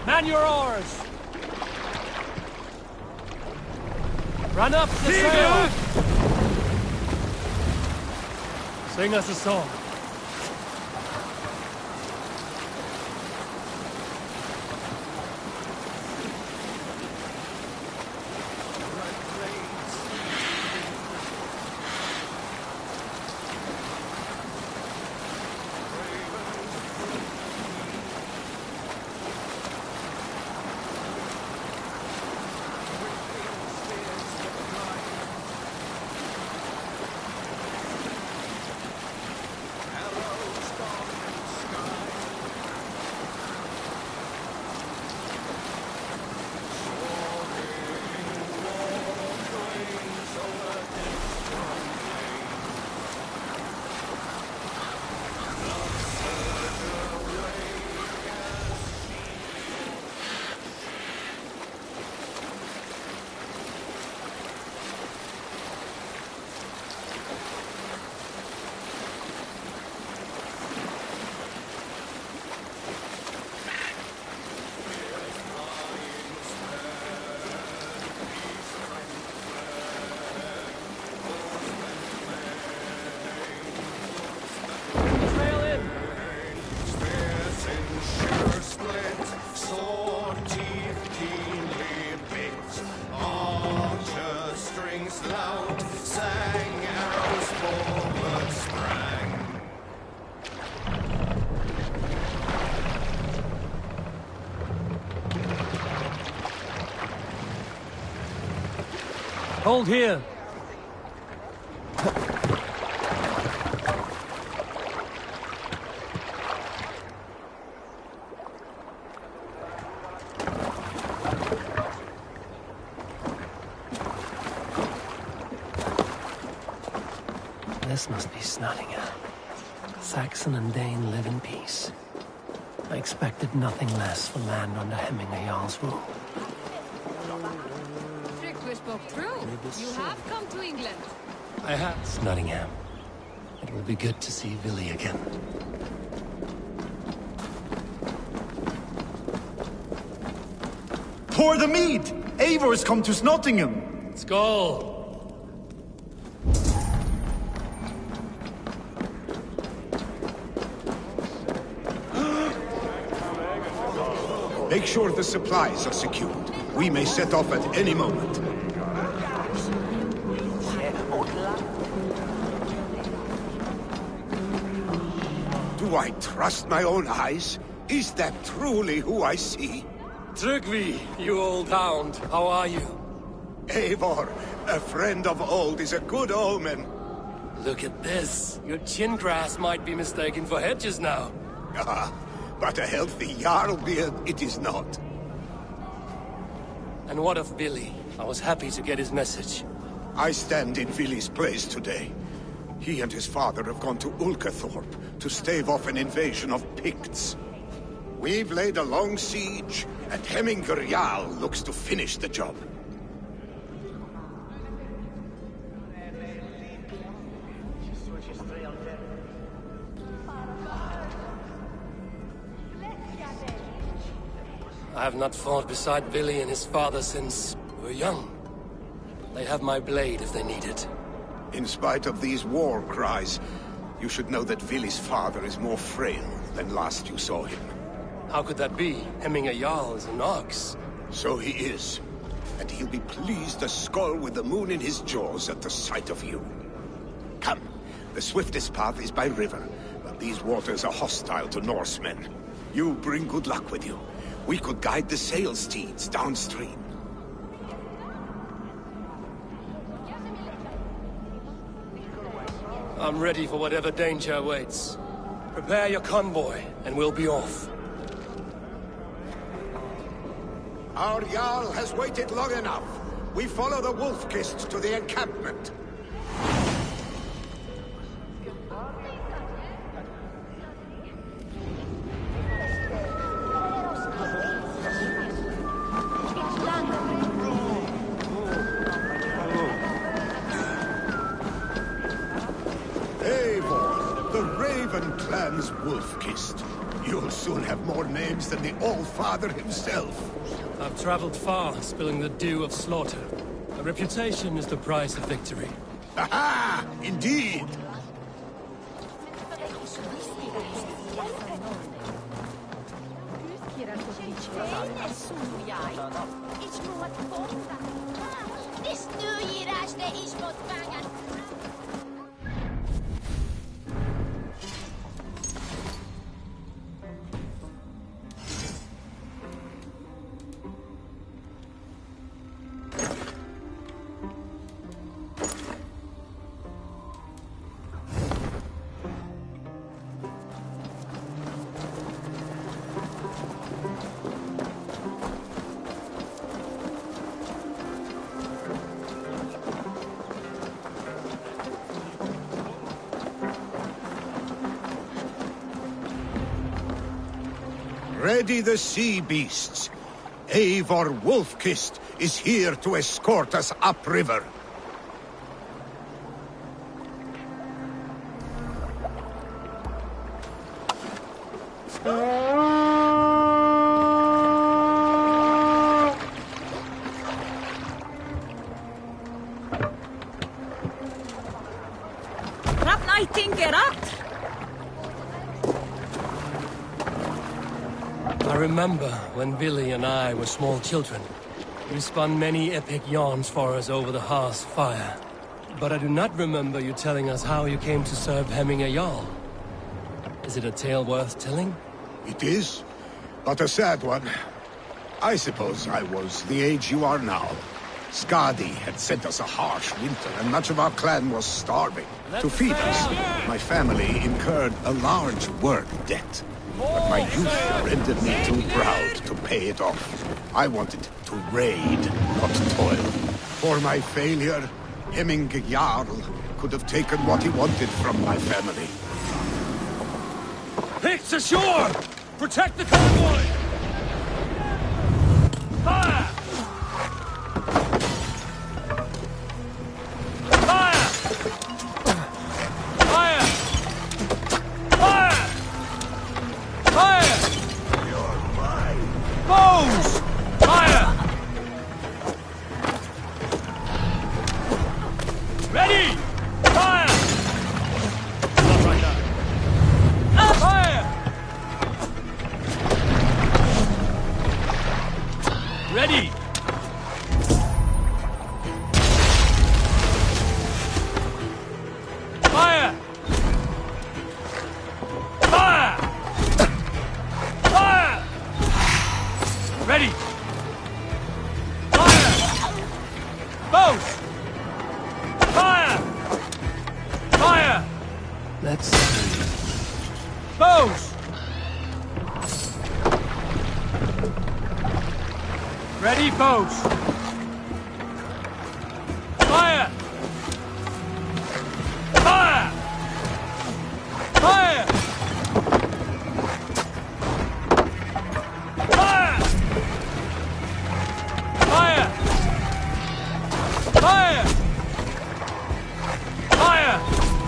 Man your oars! Run up the sail! Sing us a song. Hold here. This must be Snottingham. Saxon and Dane live in peace. I expected nothing less for land under Hemminger Jarl's rule. Spoke true. You have come to England. I have. Snottingham. It will be good to see Villy again. Pour the mead! Eivor's come to Snottingham! Skull! Make sure the supplies are secured. We may set off at any moment. Do I trust my own eyes? Is that truly who I see? Trygvi, you old hound, how are you? Eivor, a friend of old is a good omen. Look at this. Your chin grass might be mistaken for hedges now. Ah, but a healthy Jarl beard it is not. And what of Billy? I was happy to get his message. I stand in Villy's place today. He and his father have gone to Ulkathorpe to stave off an invasion of Picts. We've laid a long siege, and Hemminger Jarl looks to finish the job. I have not fought beside Billy and his father since we were young. They have my blade if they need it. In spite of these war cries, you should know that Villy's father is more frail than last you saw him. How could that be? Hemminger Jarl is an ox. So he is. And he'll be pleased as Skull with the moon in his jaws at the sight of you. Come, the swiftest path is by river, but these waters are hostile to Norsemen. You bring good luck with you. We could guide the sail steeds downstream. I'm ready for whatever danger awaits. Prepare your convoy, and we'll be off. Our Jarl has waited long enough. We follow the Wolf-Kist to the encampment. Eivor, the Raven Clan's Wolf-Kist. You'll soon have more names than the All-Father himself. I've traveled far, spilling the dew of slaughter. A reputation is the price of victory. Aha! Indeed! Ready the sea beasts. Eivor Wolf-Kist is here to escort us upriver. I remember when Billy and I were small children. You spun many epic yarns for us over the hearth's fire. But I do not remember you telling us how you came to serve Hemming a Jarl. Is it a tale worth telling? It is, but a sad one. I suppose I was the age you are now. Skadi had sent us a harsh winter, and much of our clan was starving. To feed us, my family incurred a large work debt. But my youth rendered me too proud to pay it off. I wanted to raid, not toil. For my failure, Hemming Jarl could have taken what he wanted from my family. Picts ashore! Protect the convoy! Fire! Fire! Fire! Fire! Fire! You're mine! Bows! Fire! Ready! Fire! Not right now. Fire! Ready! Fire! Fire! Fire! Ready! Fire! Both! Fire! Fire! Let's see. Bows! Ready, bows! Fire! Fire! Fire! Fire! Fire! Fire! Fire!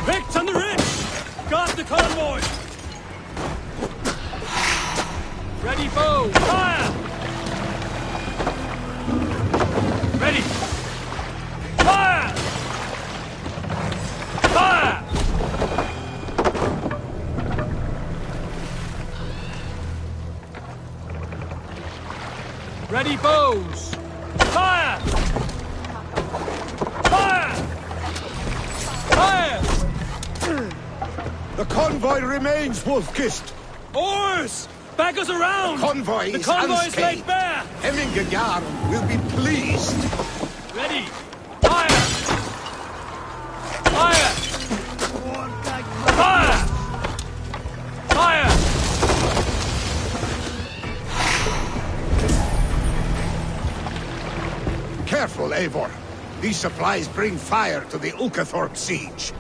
Picked on the ridge! Got the convoy! Ready, bow! Fire! Ready! Fire! Fire! Ready, bows! Fire! Fire! Fire! The convoy remains, Wolf-Kist. Oars! Back us around! The convoy The is convoy is laid unscathed. bare! Hemming Jarl will be pleased. Ready! Fire! Fire! careful, Eivor. These supplies bring fire to the Ulkathorpe siege.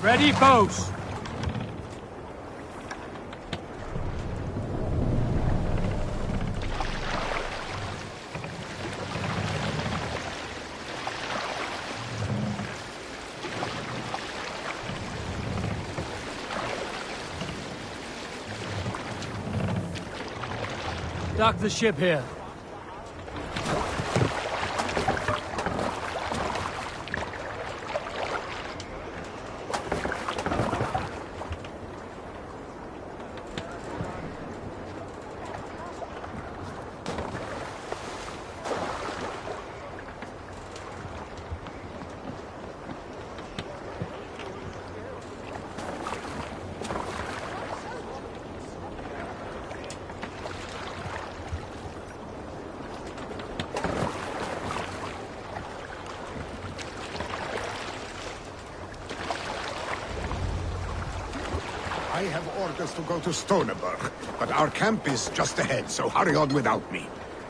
Ready, boats! Dock the ship here. I have orders to go to Stoneberg, but our camp is just ahead, so hurry on without me.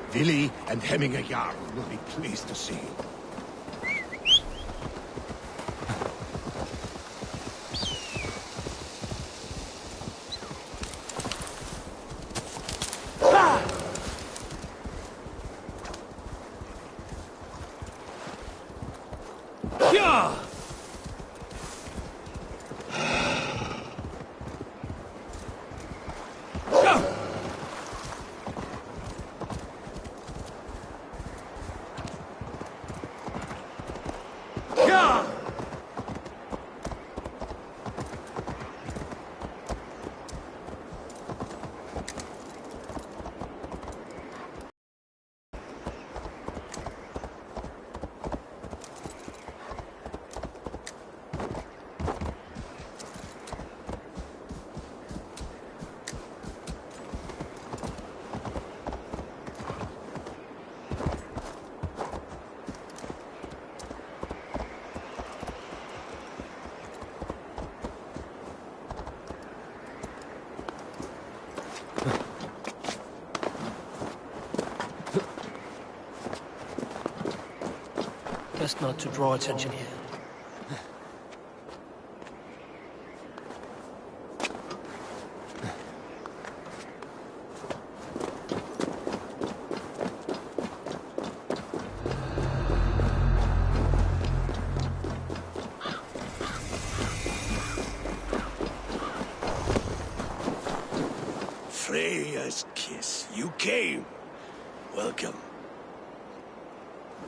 Vili and Hemming Jarl will be pleased to see you. Best not to draw attention here. Freya's kiss. You came. Welcome.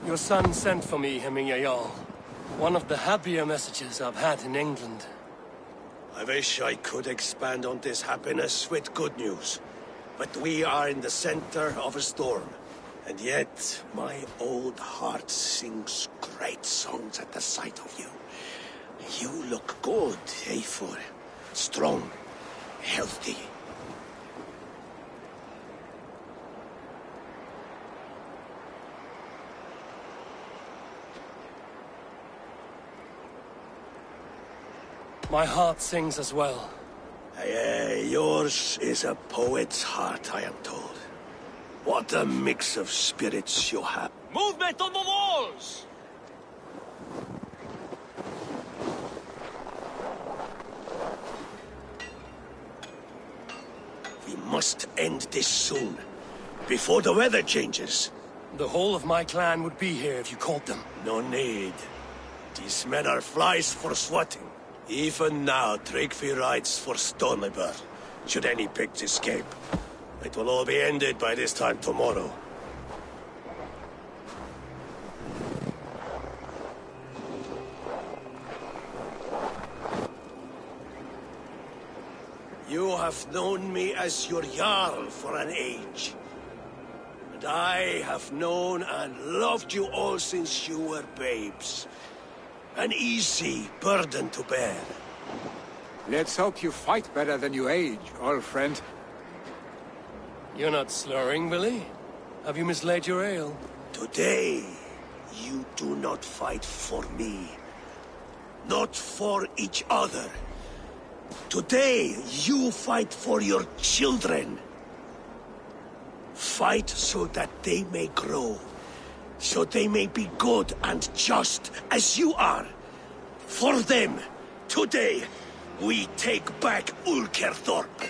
Your son sent for me, Hemming Jarl. One of the happier messages I've had in England. I wish I could expand on this happiness with good news. But we are in the center of a storm. And yet, my old heart sings great songs at the sight of you. You look good, Eivor. Strong, healthy. My heart sings as well. Yours is a poet's heart, I am told. What a mix of spirits you have. Movement on the walls! We must end this soon, before the weather changes. The whole of my clan would be here if you called them. No need. These men are flies for swatting. Even now, Tryggvi rides for Stoneberg, should any Picts escape. It will all be ended by this time tomorrow. You have known me as your Jarl for an age. And I have known and loved you all since you were babes. An easy burden to bear. Let's hope you fight better than you age, old friend. You're not slurring, Billy? Have you mislaid your ale? Today, you do not fight for me. Not for each other. Today, you fight for your children. Fight so that they may grow. So they may be good and just as you are. For them, today, we take back Ulkerthorpe.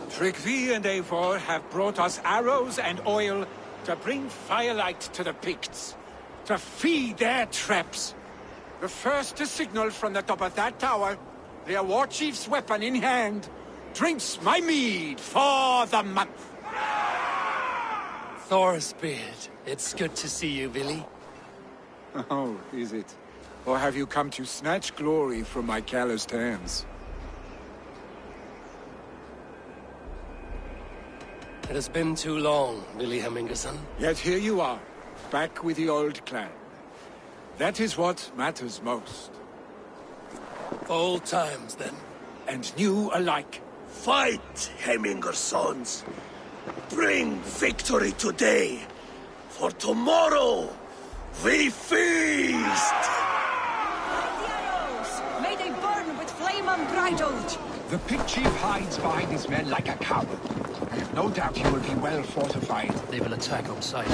Tryggvi and Eivor have brought us arrows and oil to bring firelight to the Picts, to feed their traps. The first to signal from the top of that tower, their war chief's weapon in hand, drinks my mead for the month. Thorsbeard, it's good to see you, Billy. Oh, is it? Or have you come to snatch glory from my calloused hands? It has been too long, Billy Hemmingerson. Yet here you are, back with the old clan. That is what matters most. Old times, then. And new alike. Fight, Hemmingersons. Bring victory today. For tomorrow, we feast! May they burn with flame unbridled! The Pict chief hides behind his men like a coward. I have no doubt he will be well fortified. They will attack on sight. I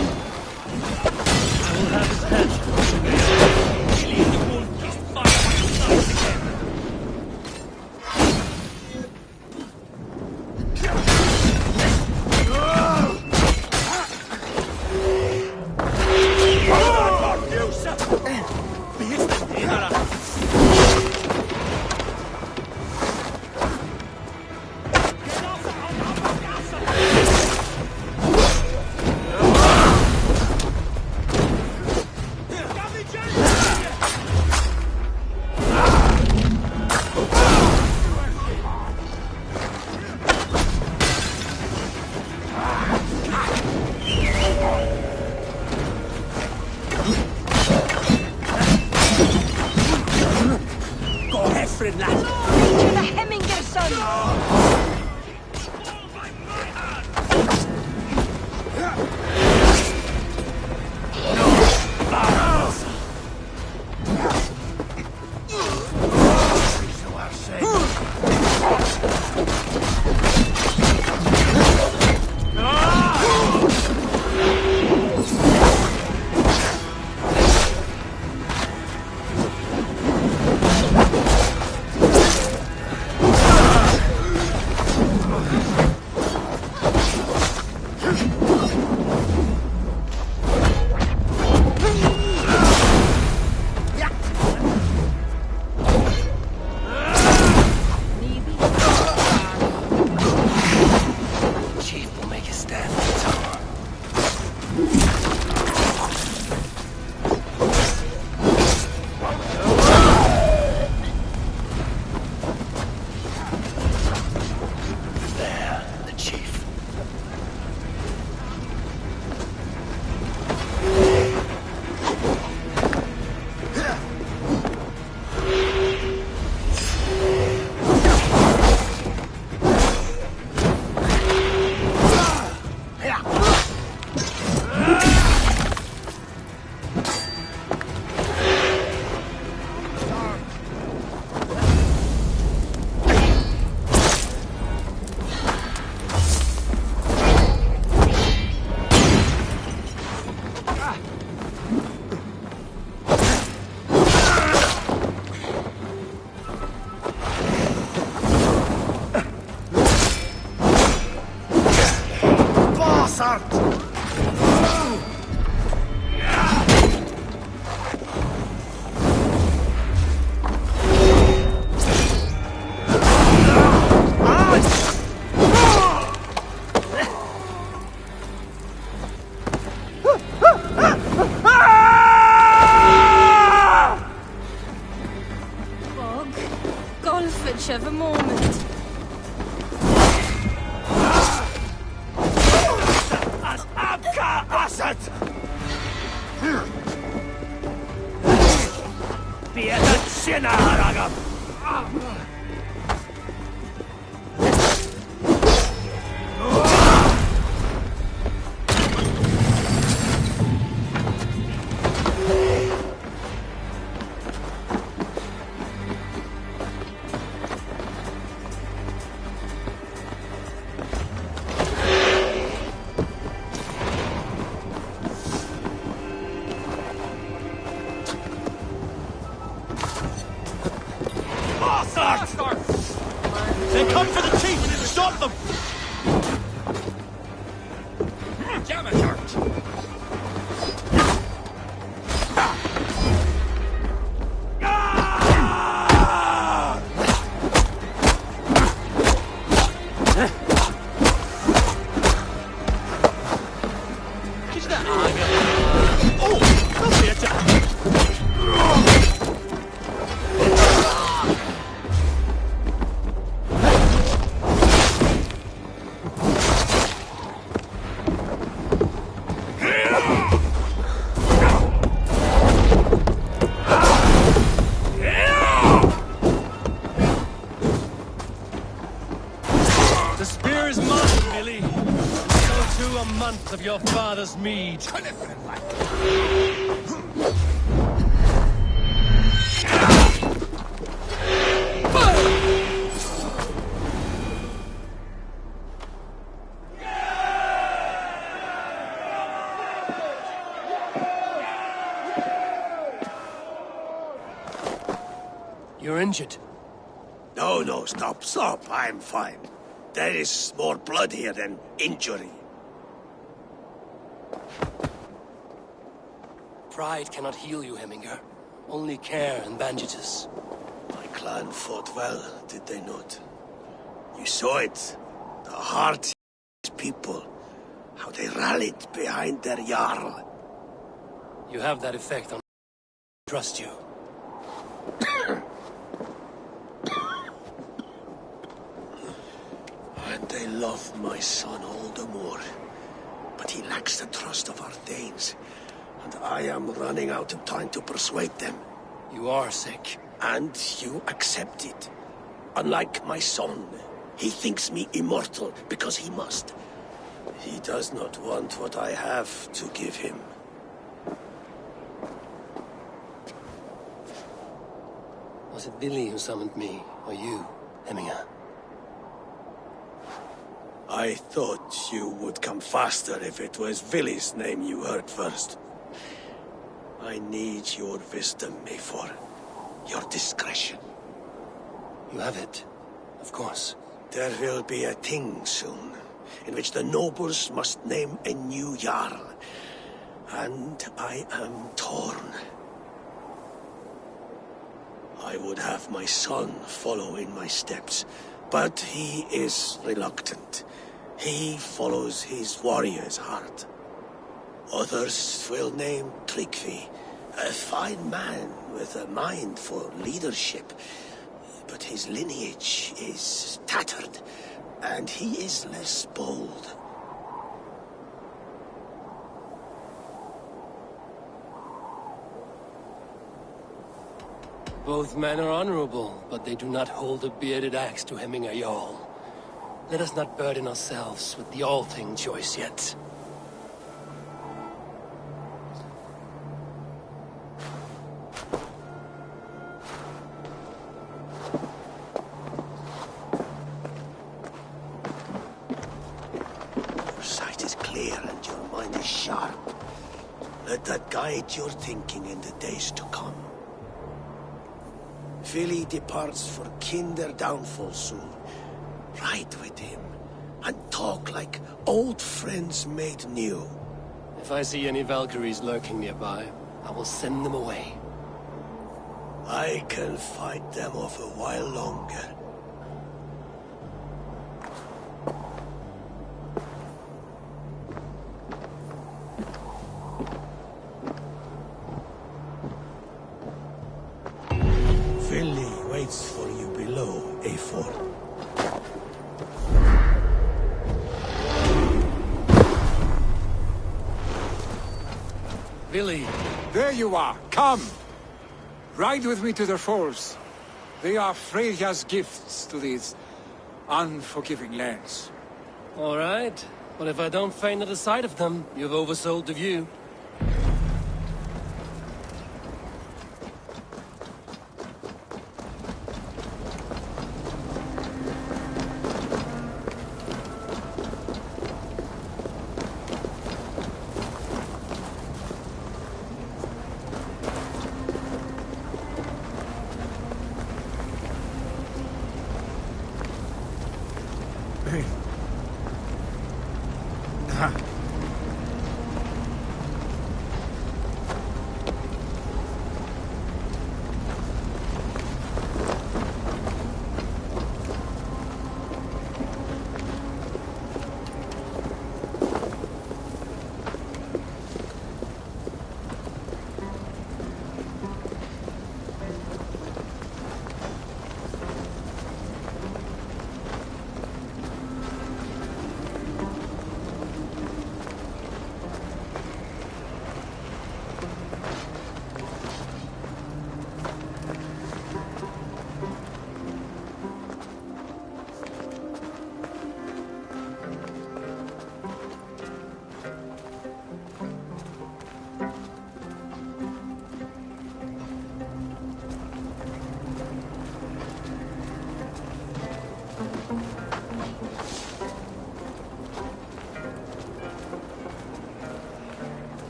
will have his head. Billy and the wolf is fighting again. Whichever moment. Abka Asset! Pietat Sina Haragam! They come for the chief! Stop them! The spear is mine, Billy. And so too a month of your father's mead. You're injured. No, stop. I'm fine. There is more blood here than injury. Pride cannot heal you, Hemminger. Only care and bandages. My clan fought well, did they not? You saw it. The heart of these people. How they rallied behind their Jarl. You have that effect on... trust you. And they love my son all the more. But he lacks the trust of our Danes. And I am running out of time to persuade them. You are sick. And you accept it. Unlike my son, he thinks me immortal because he must. He does not want what I have to give him. Was it Billy who summoned me, or you, Hemminger? I thought you would come faster if it was Villy's name you heard first. I need your wisdom, Mayfor. Your discretion. You have it, of course. There will be a thing soon, in which the nobles must name a new Jarl. And I am torn. I would have my son follow in my steps, but he is reluctant. He follows his warrior's heart. Others will name Tryggvi, a fine man with a mind for leadership. But his lineage is tattered, and he is less bold. Both men are honorable, but they do not hold a bearded axe to Hemminger Jarl. Let us not burden ourselves with the Althing choice yet. Your sight is clear and your mind is sharp. Let that guide your thinking in the days to come. Vili departs for Kinder downfall soon. Ride with him, and talk like old friends made new. If I see any Valkyries lurking nearby, I will send them away. I can fight them off a while longer. Vili waits for you below, A4. Billy! There you are. Come. Ride with me to the falls. They are Freya's gifts to these unforgiving lands. All right. But if I don't faint at the sight of them, you've oversold the view.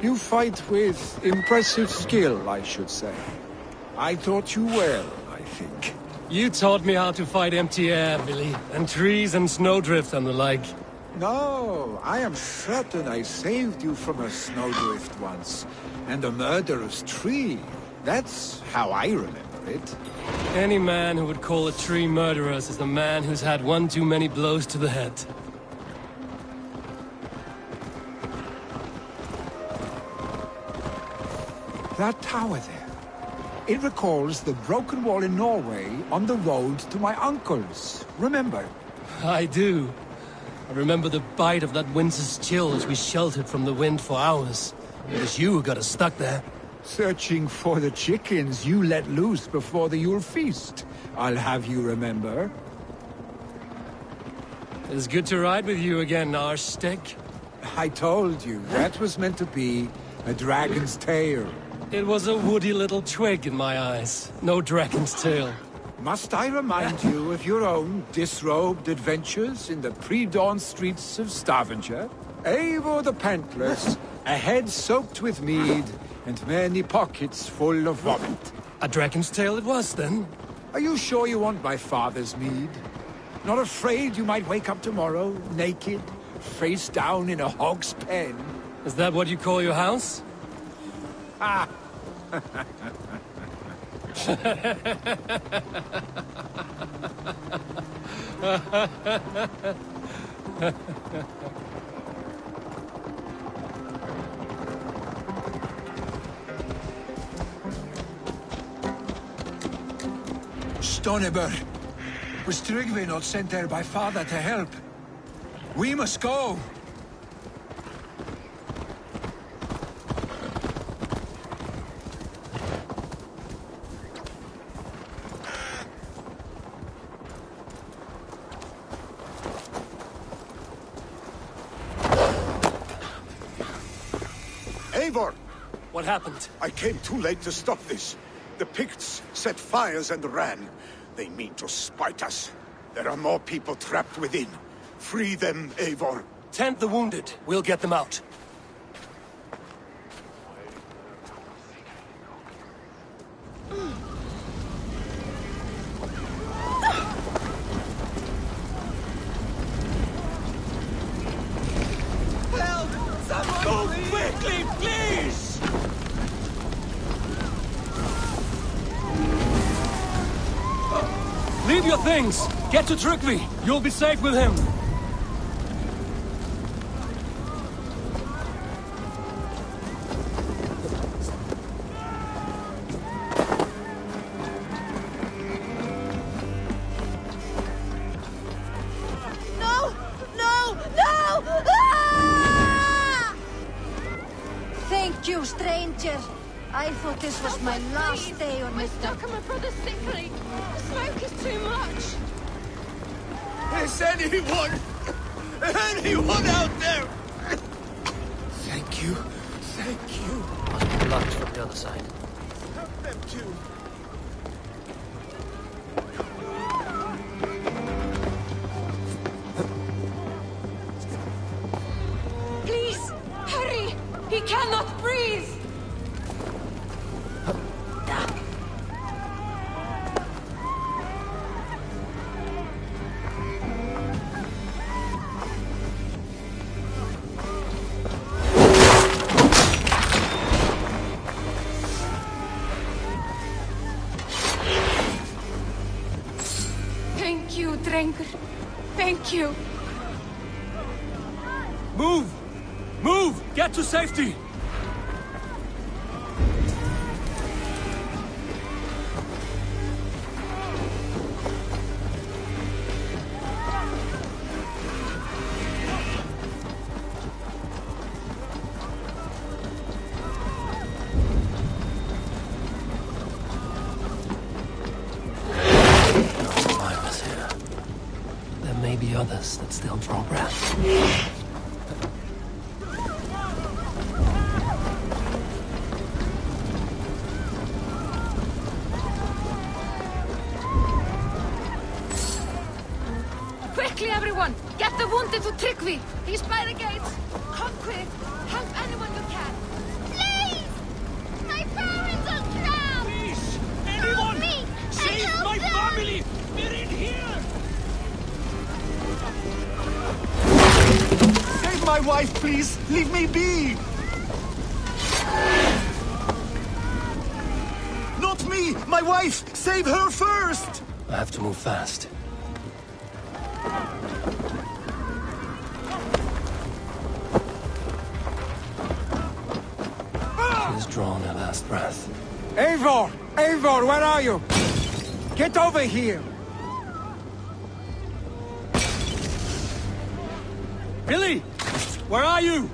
You fight with impressive skill, I should say. I taught you well, I think. You taught me how to fight empty air, Billy, and trees and snowdrift and the like. No, I am certain I saved you from a snowdrift once, and a murderous tree. That's how I remember it. Any man who would call a tree murderous is the man who's had one too many blows to the head. That tower there. It recalls the broken wall in Norway on the road to my uncle's. Remember? I do. I remember the bite of that winter's chill as we sheltered from the wind for hours. It was you who got us stuck there. Searching for the chickens you let loose before the Yule feast. I'll have you remember. It's good to ride with you again, Arstick. I told you, that was meant to be a dragon's tail. It was a woody little twig in my eyes. No dragon's tail. Must I remind you of your own disrobed adventures in the pre-dawn streets of Stavanger? Eivor the Pantless, a head soaked with mead, and many pockets full of vomit. A dragon's tail it was, then? Are you sure you want my father's mead? Not afraid you might wake up tomorrow, naked, face down in a hog's pen? Is that what you call your house? Ah! Stoneber, was Tryggvi not sent there by father to help? We must go! Eivor! What happened? I came too late to stop this. The Picts set fires and ran. They mean to spite us. There are more people trapped within. Free them, Eivor. Tend the wounded. We'll get them out. Help! Someone, go quickly, please! Leave your things! Get to Tryggvi! You'll be safe with him! No! No! No! Ah! danger. I thought this was my last day on We're this stuck on my brother's sick leave. The smoke is too much. Is anyone out there? Thank you. Thank you. Must be blocked from the other side. Help them too. Please, hurry! He cannot breathe! Thank you, Drenker. Thank you. Move! Move! Get to safety! Survivors here. There may be others that still draw breath. Quickly, everyone! Get the wounded to Tryggvi! He's by the gates! Come quick! Help anyone you can! Please! My parents are drowned! Please! Anyone! Help me! Save Help my them! family! They're in here! Save my wife, please! Leave me be! Not me! My wife! Save her first! I have to move fast. She has drawn her last breath. Eivor! Eivor, where are you? Get over here! Billy! Where are you?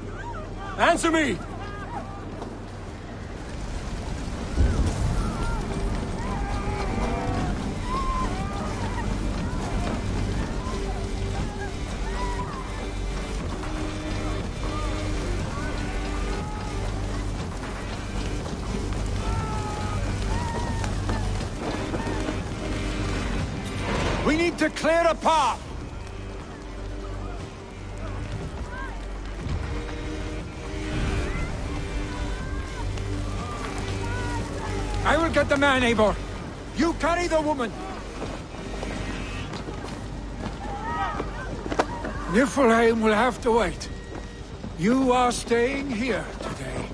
Answer me! We need to clear a path! I will get the man, Eivor. You carry the woman. Niflheim will have to wait. You are staying here today.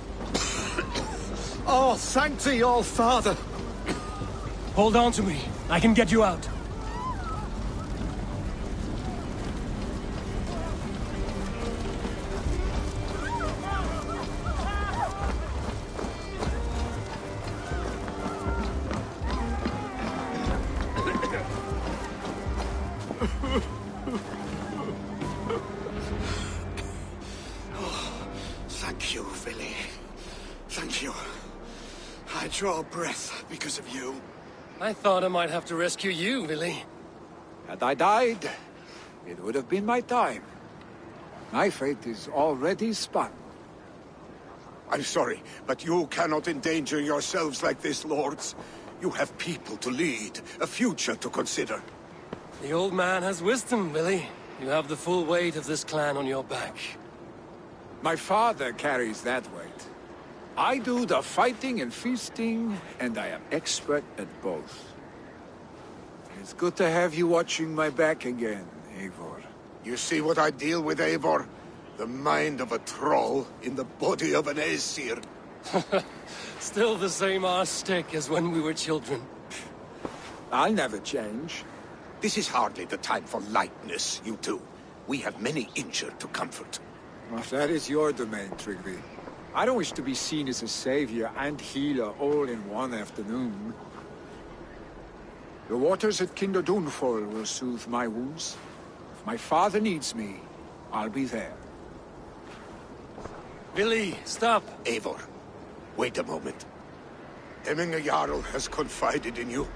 Oh, thank thee, all father! Hold on to me. I can get you out. Thank you, Billy. Thank you. I draw breath because of you. I thought I might have to rescue you, Billy. Had I died, it would have been my time. My fate is already spun. I'm sorry, but you cannot endanger yourselves like this, lords. You have people to lead, a future to consider. The old man has wisdom, Billy. You have the full weight of this clan on your back. My father carries that weight. I do the fighting and feasting, and I am expert at both. It's good to have you watching my back again, Eivor. You see what I deal with, Eivor? The mind of a troll in the body of an Aesir. Still the same arse stick as when we were children. I'll never change. This is hardly the time for lightness, you two. We have many injured to comfort. Well, that is your domain, Tryggvi. I don't wish to be seen as a savior and healer all in one afternoon. The waters at Kinderdunfol will soothe my wounds. If my father needs me, I'll be there. Billy, stop! Eivor, Wait a moment. Hemming Jarl has confided in you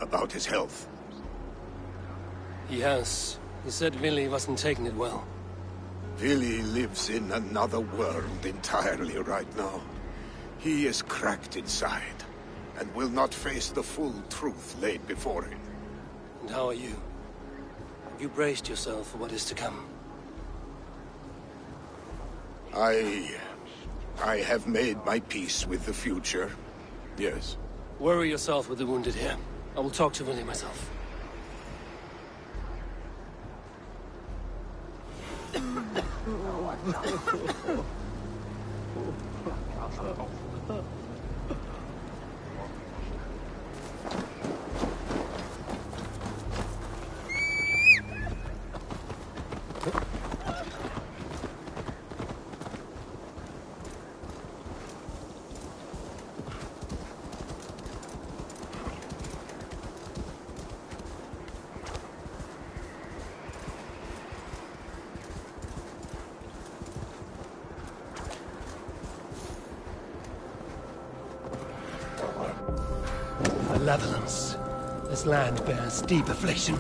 about his health. He has. He said Willy wasn't taking it well. Willy lives in another world entirely right now. He is cracked inside, and will not face the full truth laid before him. And how are you? Have you braced yourself for what is to come? I have made my peace with the future. Yes. Worry yourself with the wounded here. I will talk to Willy myself. Malevolence. This land bears deep affliction.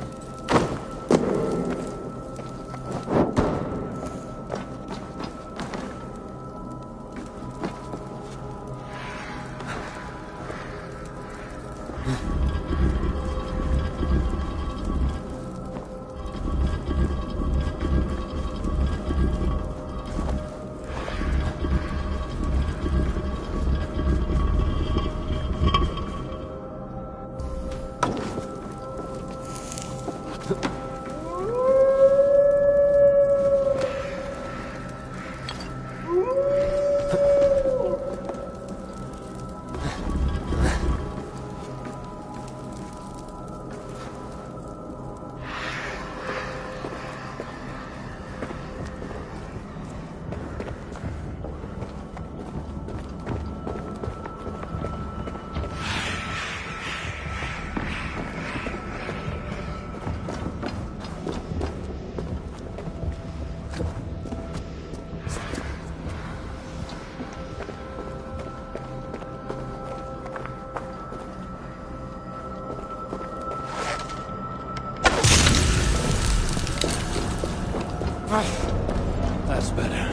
That's better.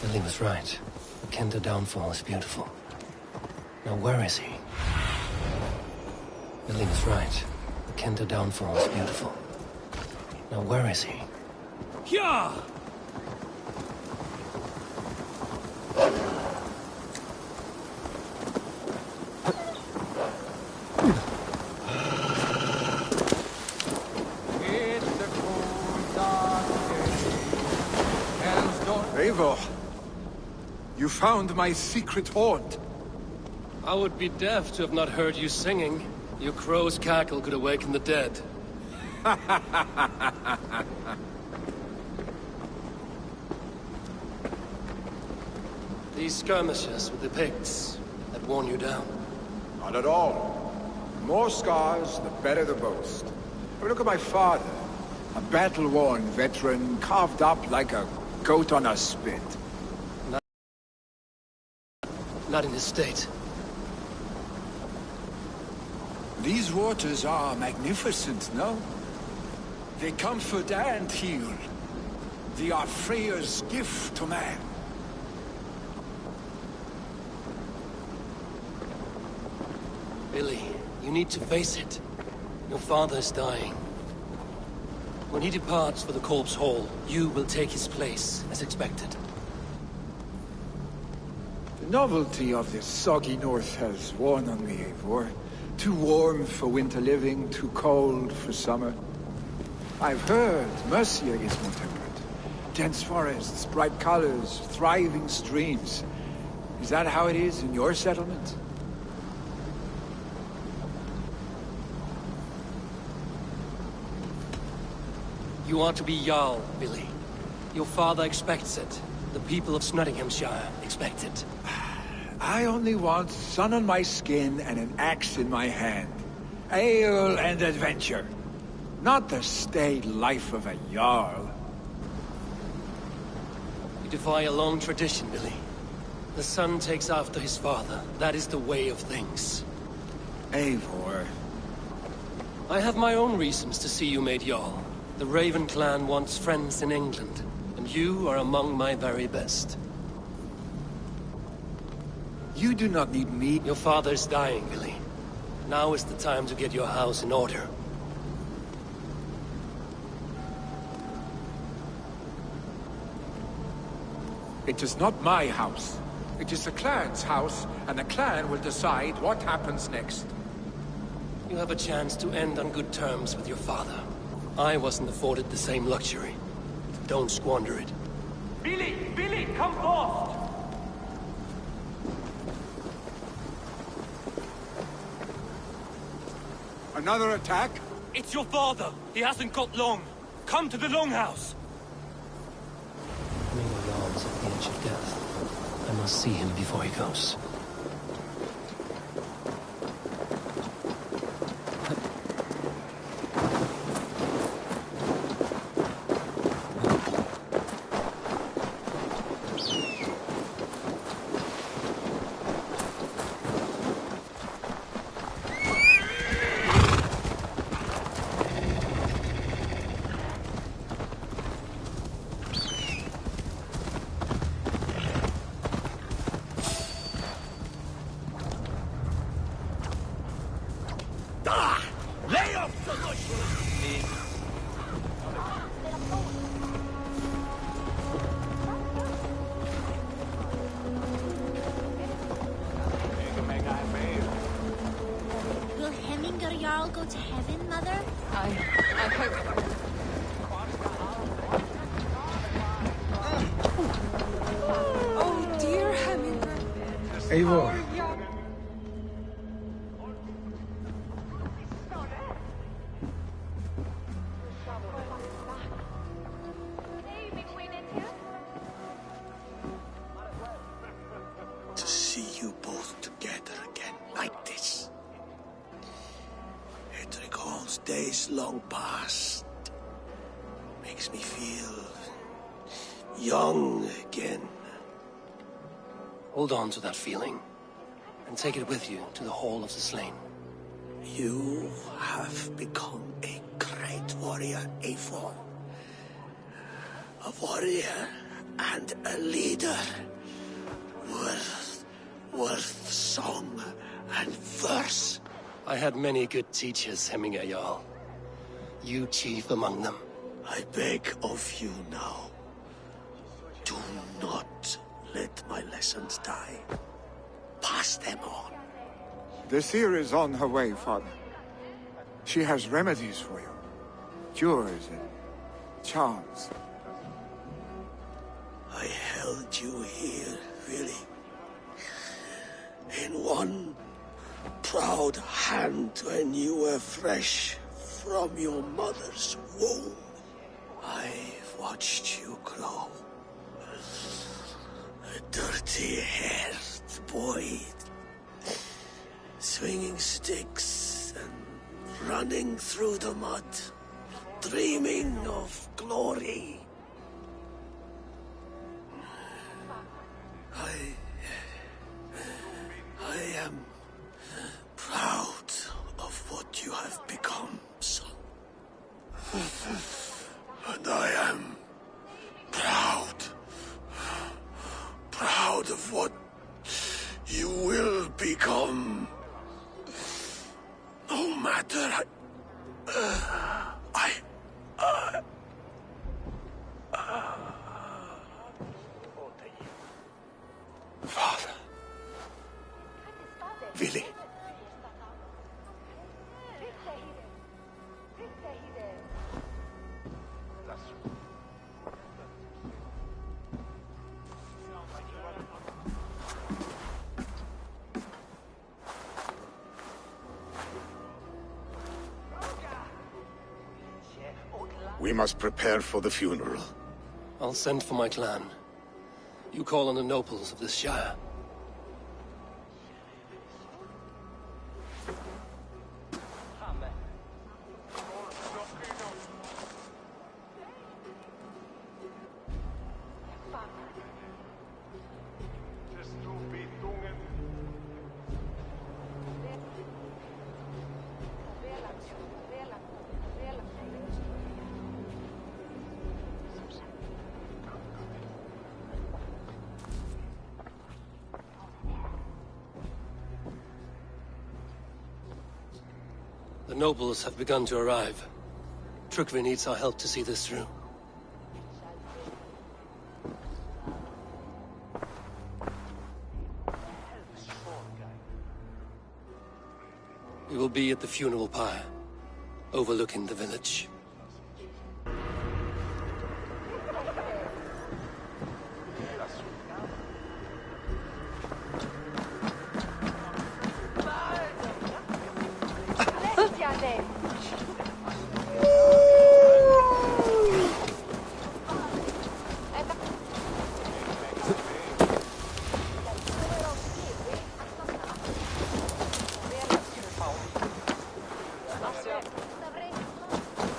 Willy was right. The Kender downfall is beautiful. Now where is he? Willy was right. The Kender downfall is beautiful. Now where is he? Yeah! Eivor, you found my secret haunt. I would be deaf to have not heard you singing. Your crow's cackle could awaken the dead. These skirmishes with the Picts that worn you down? Not at all. more scars, the better the boast. But look at my father. A battle-worn veteran, carved up like a goat on a spit. Not in this state. These waters are magnificent, no? They comfort and heal. They are Freya's gift to man. Billy, you need to face it. Your father's dying. When he departs for the Corpse Hall, you will take his place, as expected. The novelty of this soggy north has worn on me, Eivor. Too warm for winter living, too cold for summer. I've heard Mercia is more temperate. Dense forests, bright colors, thriving streams. Is that how it is in your settlement? You are to be Jarl, Billy. Your father expects it. The people of Nottinghamshire expect it. I only want sun on my skin and an axe in my hand. Ale and adventure. Not the staid life of a Jarl. You defy a long tradition, Billy. The son takes after his father. That is the way of things. Eivor. I have my own reasons to see you made Jarl. The Raven clan wants friends in England, and you are among my very best. You do not need me. Your father's dying, Billy. Now is the time to get your house in order. It is not my house. It is the clan's house, and the clan will decide what happens next. You have a chance to end on good terms with your father. I wasn't afforded the same luxury. Don't squander it. Billy! Billy, come forth! Another attack? It's your father! He hasn't got long! Come to the Longhouse! Jarl's at the edge of death. I must see him before he goes. Lay off the mushroom! Will Hemminger Jarl go to heaven, Mother? I hope... Oh, dear Hemminger. Eivor. To see you both together again like this. It recalls days long past. Makes me feel young again. Hold on to that feeling, and take it with you to the Hall of the Slain. You have become a great warrior, Eivor. A warrior and a leader. Worth song and verse. I had many good teachers, Hemminger Jarl. You chief among them. I beg of you now. Do not let my lessons die. Pass them on. The seer is on her way, Father. She has remedies for you. Cures and charms. I held you here, really. In one proud hand when you were fresh from your mother's womb. I've watched you grow. A dirty-haired boy, swinging sticks running through the mud, dreaming of glory. I am proud of what you have become, son. And I am proud of what you will become. No matter Father. Willy. We must prepare for the funeral. I'll send for my clan. You call on the nobles of this shire. The nobles have begun to arrive. Trukvi needs our help to see this through. We will be at the funeral pyre, overlooking the village.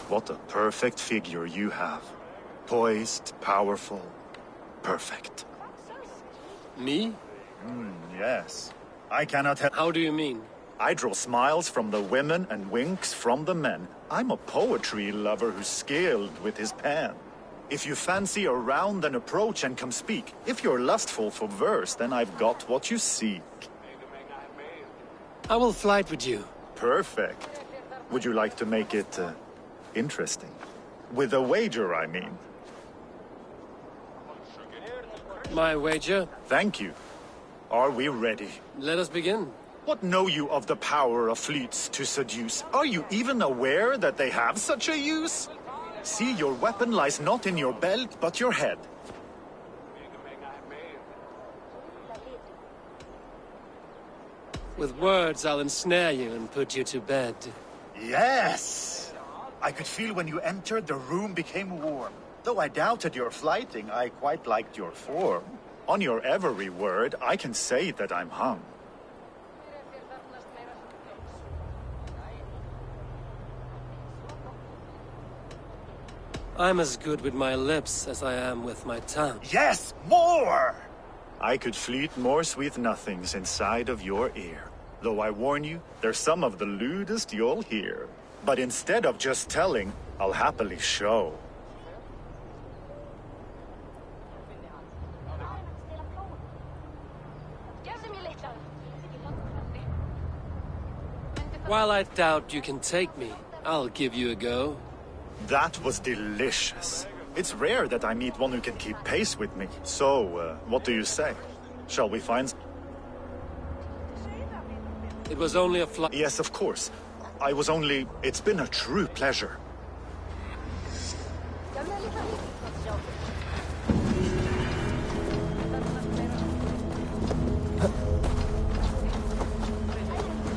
What a perfect figure you have. Poised, powerful, perfect. Me? Yes. I cannot help... How do you mean? I draw smiles from the women and winks from the men. I'm a poetry lover who's skilled with his pen. If you fancy a round, then approach and come speak. If you're lustful for verse, then I've got what you seek. I will flight with you. Perfect. Would you like to make it, interesting? With a wager, I mean. My wager? Thank you. Are we ready? Let us begin. What know you of the power of fleets to seduce? Are you even aware that they have such a use? See, your weapon lies not in your belt, but your head. With words, I'll ensnare you and put you to bed. Yes! I could feel when you entered, the room became warm. Though I doubted your flighting, I quite liked your form. On your every word, I can say that I'm hung. I'm as good with my lips as I am with my tongue. Yes, more! I could fleet more sweet nothings inside of your ear. Though I warn you, they're some of the lewdest you'll hear. But instead of just telling, I'll happily show. While I doubt you can take me, I'll give you a go. That was delicious. It's rare that I meet one who can keep pace with me. So, what do you say? Shall we find... It was only a flight. Yes, of course. I was only... It's been a true pleasure.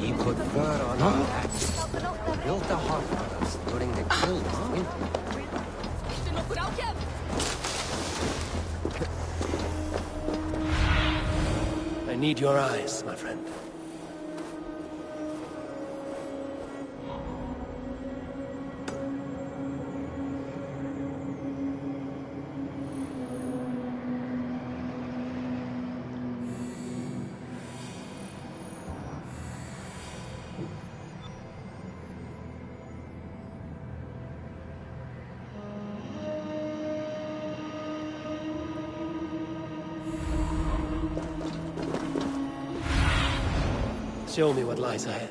You put fur on our backs. Built a hut for us during the cold winter. I need your eyes, my friend. Show me what lies ahead.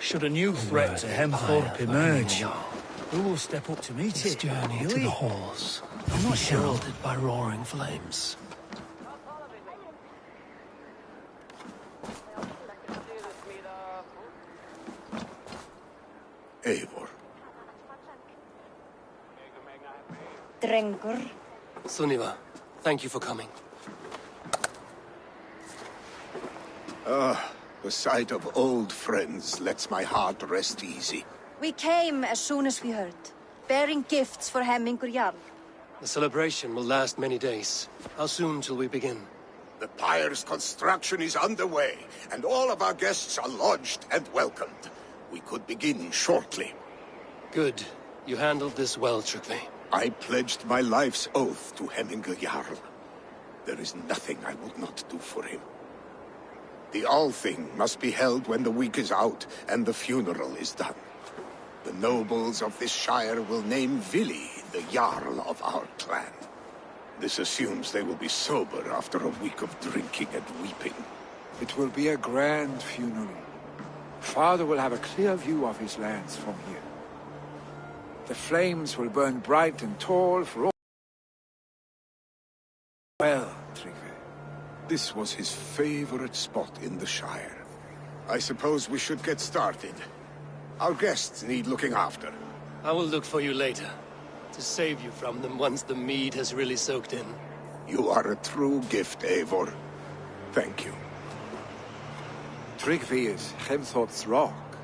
Should a new threat to Hemthorpe emerge, who will step up to meet His it? journey to Really? the halls I'm not sure. heralded by roaring flames. Eivor. Drengur. Sunniva, thank you for coming. The sight of old friends lets my heart rest easy. We came as soon as we heard, bearing gifts for Hemmingur Jarl. The celebration will last many days. How soon till we begin? The pyre's construction is underway, and all of our guests are lodged and welcomed. We could begin shortly. Good. You handled this well, Tryggvi. I pledged my life's oath to Hemmingur Jarl. There is nothing I would not do for him. The Althing must be held when the week is out and the funeral is done. The nobles of this shire will name Vili the Jarl of our clan. This assumes they will be sober after a week of drinking and weeping. It will be a grand funeral. Father will have a clear view of his lands from here. The flames will burn bright and tall for all. Well, Tryggvi. This was his favorite spot in the shire. I suppose we should get started. Our guests need looking after. I will look for you later, to save you from them once the mead has really soaked in. You are a true gift, Eivor. Thank you. Tryggvi is Hemthorpe's rock.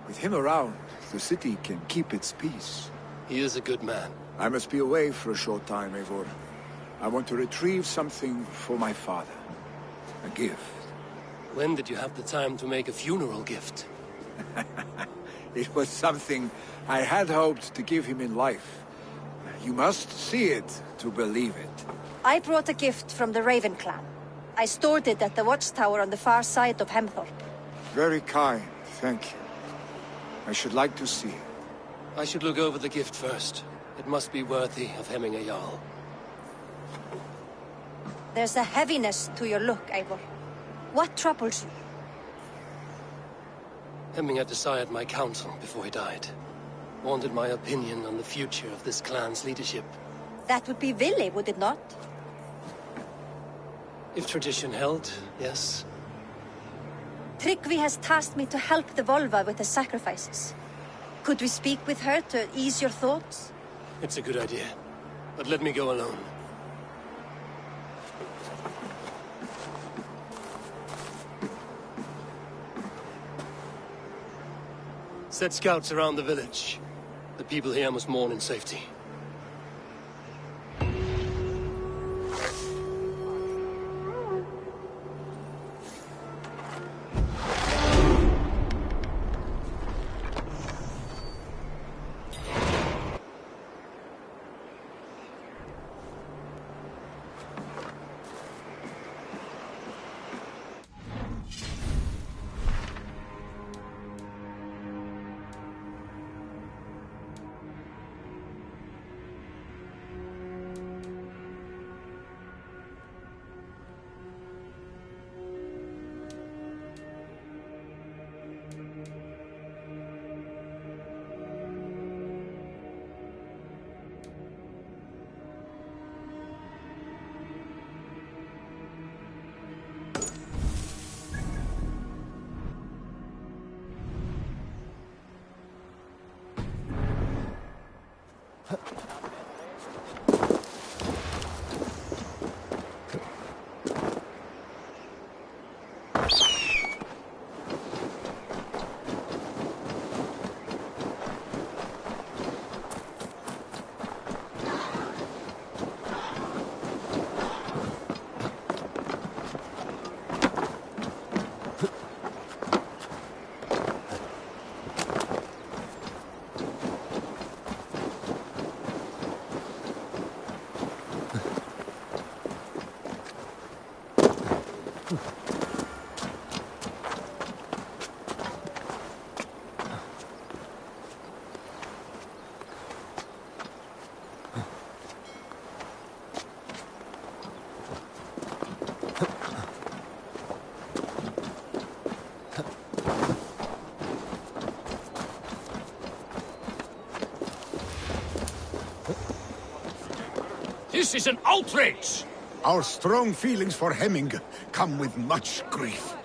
With him around, the city can keep its peace. He is a good man. I must be away for a short time, Eivor. I want to retrieve something for my father. A gift. When did you have the time to make a funeral gift? It was something I had hoped to give him in life. You must see it to believe it. I brought a gift from the Raven clan. I stored it at the watchtower on the far side of Hemthorpe. Very kind, thank you. I should like to see it. I should look over the gift first. It must be worthy of Hemmingur Jarl. There's a heaviness to your look, Eivor. What troubles you? Hemmingur desired my counsel before he died. Wanted my opinion on the future of this clan's leadership. That would be Vili, would it not? If tradition held, yes. Tryggvi has tasked me to help the Volva with the sacrifices. Could we speak with her to ease your thoughts? It's a good idea. But let me go alone. Set scouts around the village. The people here must mourn in safety. This is an outrage! Our strong feelings for Hemming come with much grief.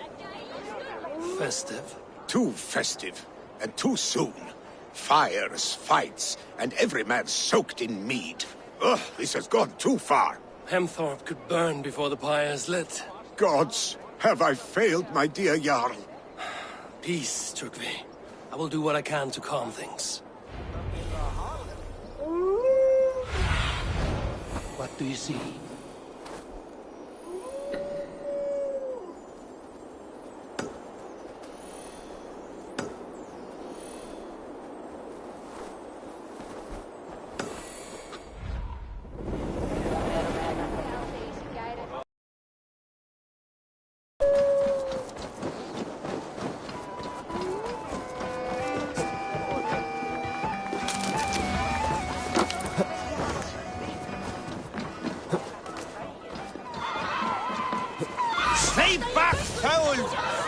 Festive. Too festive, and too soon. Fires, fights, and every man soaked in mead. Ugh, this has gone too far. Hemthorpe could burn before the pyre's lit. Gods, have I failed my dear Jarl? Peace, Trygve. I will do what I can to calm things. What do you see? Stay back, foul!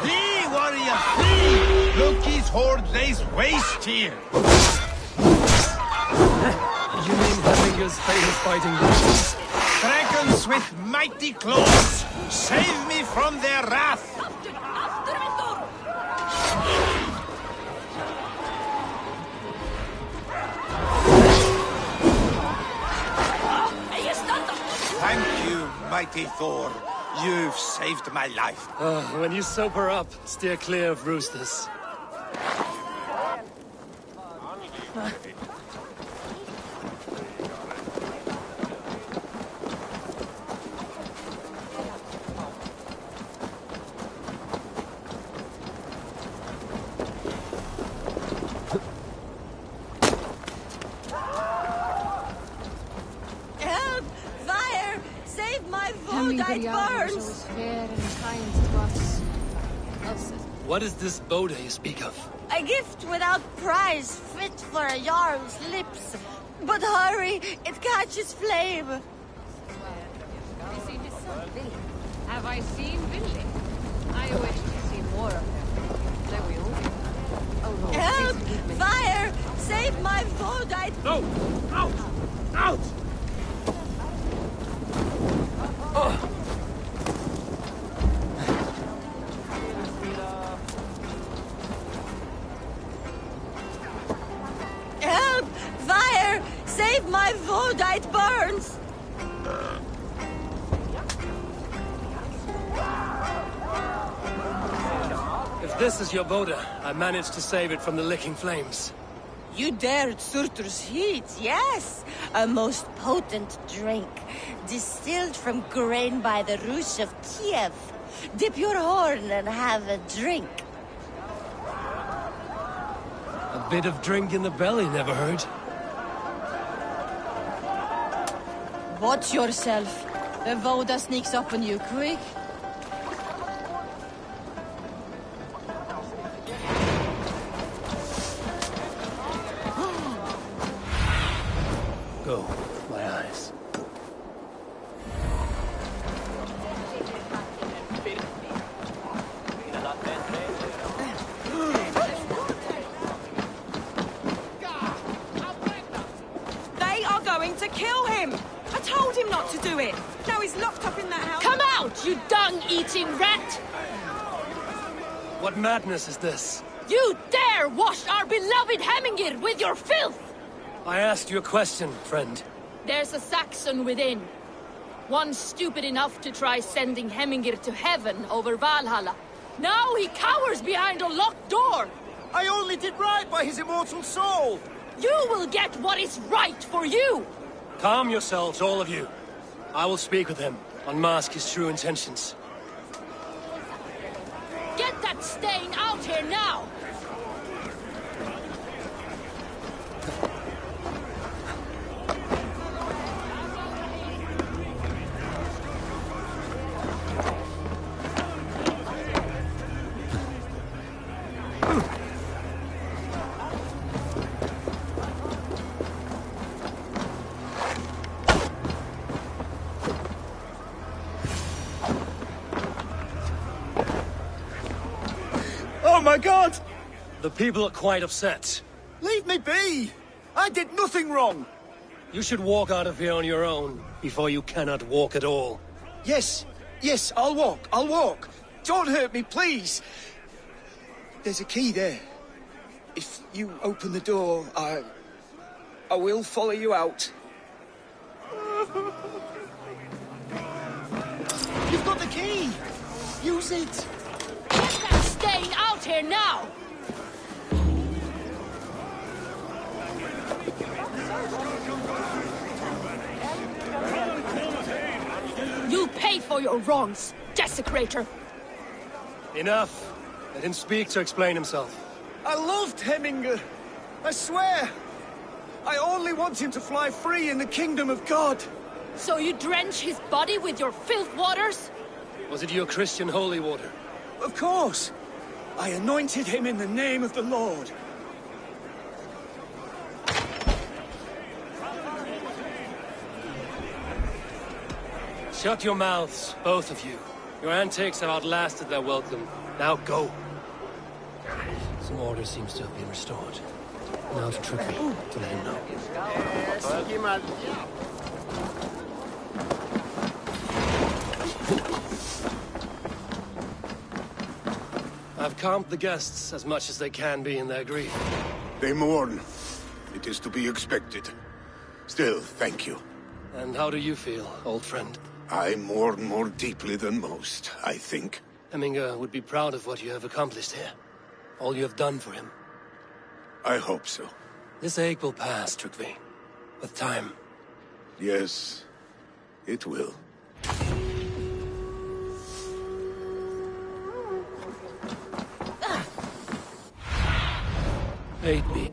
Flee, warrior, flee! Loki's horde lays waste here! You mean Hemminger's famous fighting boots? Dragons with mighty claws! Save me from their wrath! Thank you, mighty Thor. You've saved my life. When you sober up, steer clear of roosters. Help! Fire! Save my food! It burns! Fair and kind to us. What is this Boda you speak of? A gift without price, fit for a Jarl's lips. But hurry, it catches flame. Have I seen Billy? I wish to see more of him. There we all. Oh no. Help! Fire! Save my food! No! Out! Out! Help! Fire! Save my food! It burns! If this is your Boda, I managed to save it from the licking flames. You dared Surtur's heat, yes. A most potent drink, distilled from grain by the Rus of Kiev. Dip your horn and have a drink. A bit of drink in the belly never hurt. Watch yourself. The Voda sneaks up on you quick. Go, my eyes. They are going to kill him! I told him not to do it! Now he's locked up in that house. Come out, you dung-eating rat! What madness is this? You dare wash our beloved Hemmingir with your filth! I asked you a question, friend. There's a Saxon within. One stupid enough to try sending Hemmingir to heaven over Valhalla. Now he cowers behind a locked door! I only did right by his immortal soul! You will get what is right for you! Calm yourselves, all of you. I will speak with him, unmask his true intentions. Get that stain out here now! Oh my god! The people are quite upset. Leave me be! I did nothing wrong! You should walk out of here on your own, before you cannot walk at all. Yes, yes, I'll walk. Don't hurt me, please. There's a key there. If you open the door, I will follow you out. You've got the key! Use it! Get that stain out here now! You'll pay for your wrongs, desecrator! Enough! Let him speak to explain himself. I loved Hemminger. I swear. I only want him to fly free in the kingdom of God. So you drench his body with your filth waters? Was it your Christian holy water? Of course. I anointed him in the name of the Lord. Shut your mouths, both of you. Your antics have outlasted their welcome. Now go. Some order seems to have been restored. Now to trick me, to let him know. I've calmed the guests as much as they can be in their grief. They mourn. It is to be expected. Still, thank you. And how do you feel, old friend? I mourn more deeply than most, I think. Hemminger would be proud of what you have accomplished here. All you have done for him. I hope so. This ache will pass, Trygve. With time. Yes, it will. Aid me.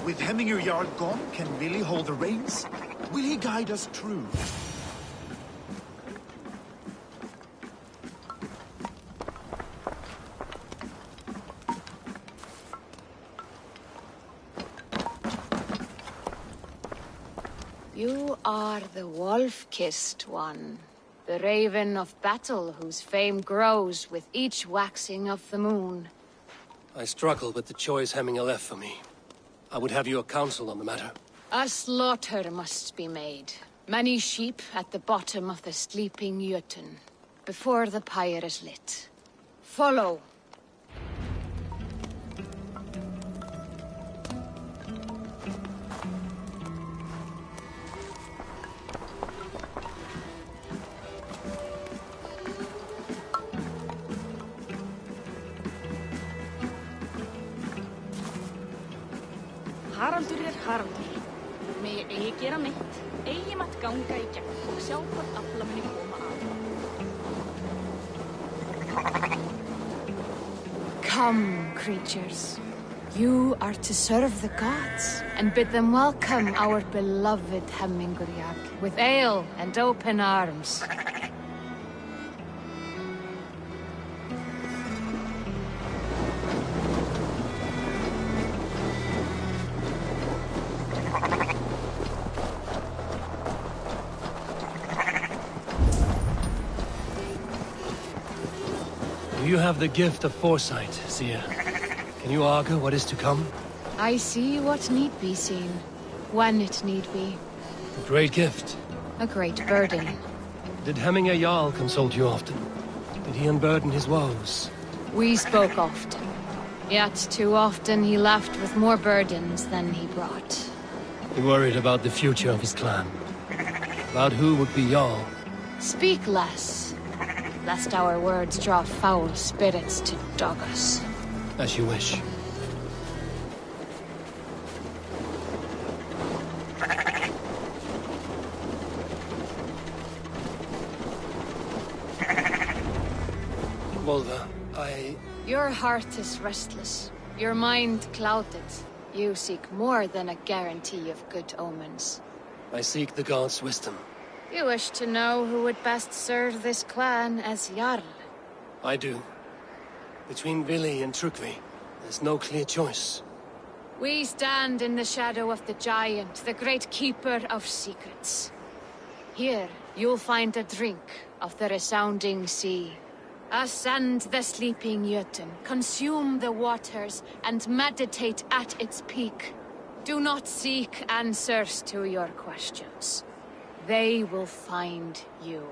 With Hemminger Jarl gone, can Willie hold the reins? Will he guide us true? You are the wolf-kissed one. The raven of battle whose fame grows with each waxing of the moon. I struggle with the choice Hemminger left for me. I would have your counsel on the matter. A slaughter must be made. Many sheep at the bottom of the sleeping Jötun, before the pyre is lit. Follow. Haraldur Haraldur. Megi eigi gera neitt, eigi mátt ganga í gegn og sjá hvort afla muni koma að. Come, creatures. You are to serve the gods, and bid them welcome our beloved Heminguriag with ale and open arms. You have the gift of foresight, seer. Can you augur what is to come? I see what need be seen, when it need be. A great gift. A great burden. Did Hemingr Jarl consult you often? Did he unburden his woes? We spoke often. Yet too often he left with more burdens than he brought. He worried about the future of his clan. About who would be Jarl. Speak less, lest our words draw foul spirits to dog us. As you wish. Volva, Your heart is restless. Your mind clouded. You seek more than a guarantee of good omens. I seek the gods' wisdom. You wish to know who would best serve this clan as Jarl. I do. Between Vili and Trukvi, there's no clear choice. We stand in the shadow of the giant, the great keeper of secrets. Here, you'll find a drink of the resounding sea. Ascend the sleeping Jötun, consume the waters, and meditate at its peak. Do not seek answers to your questions. They will find you.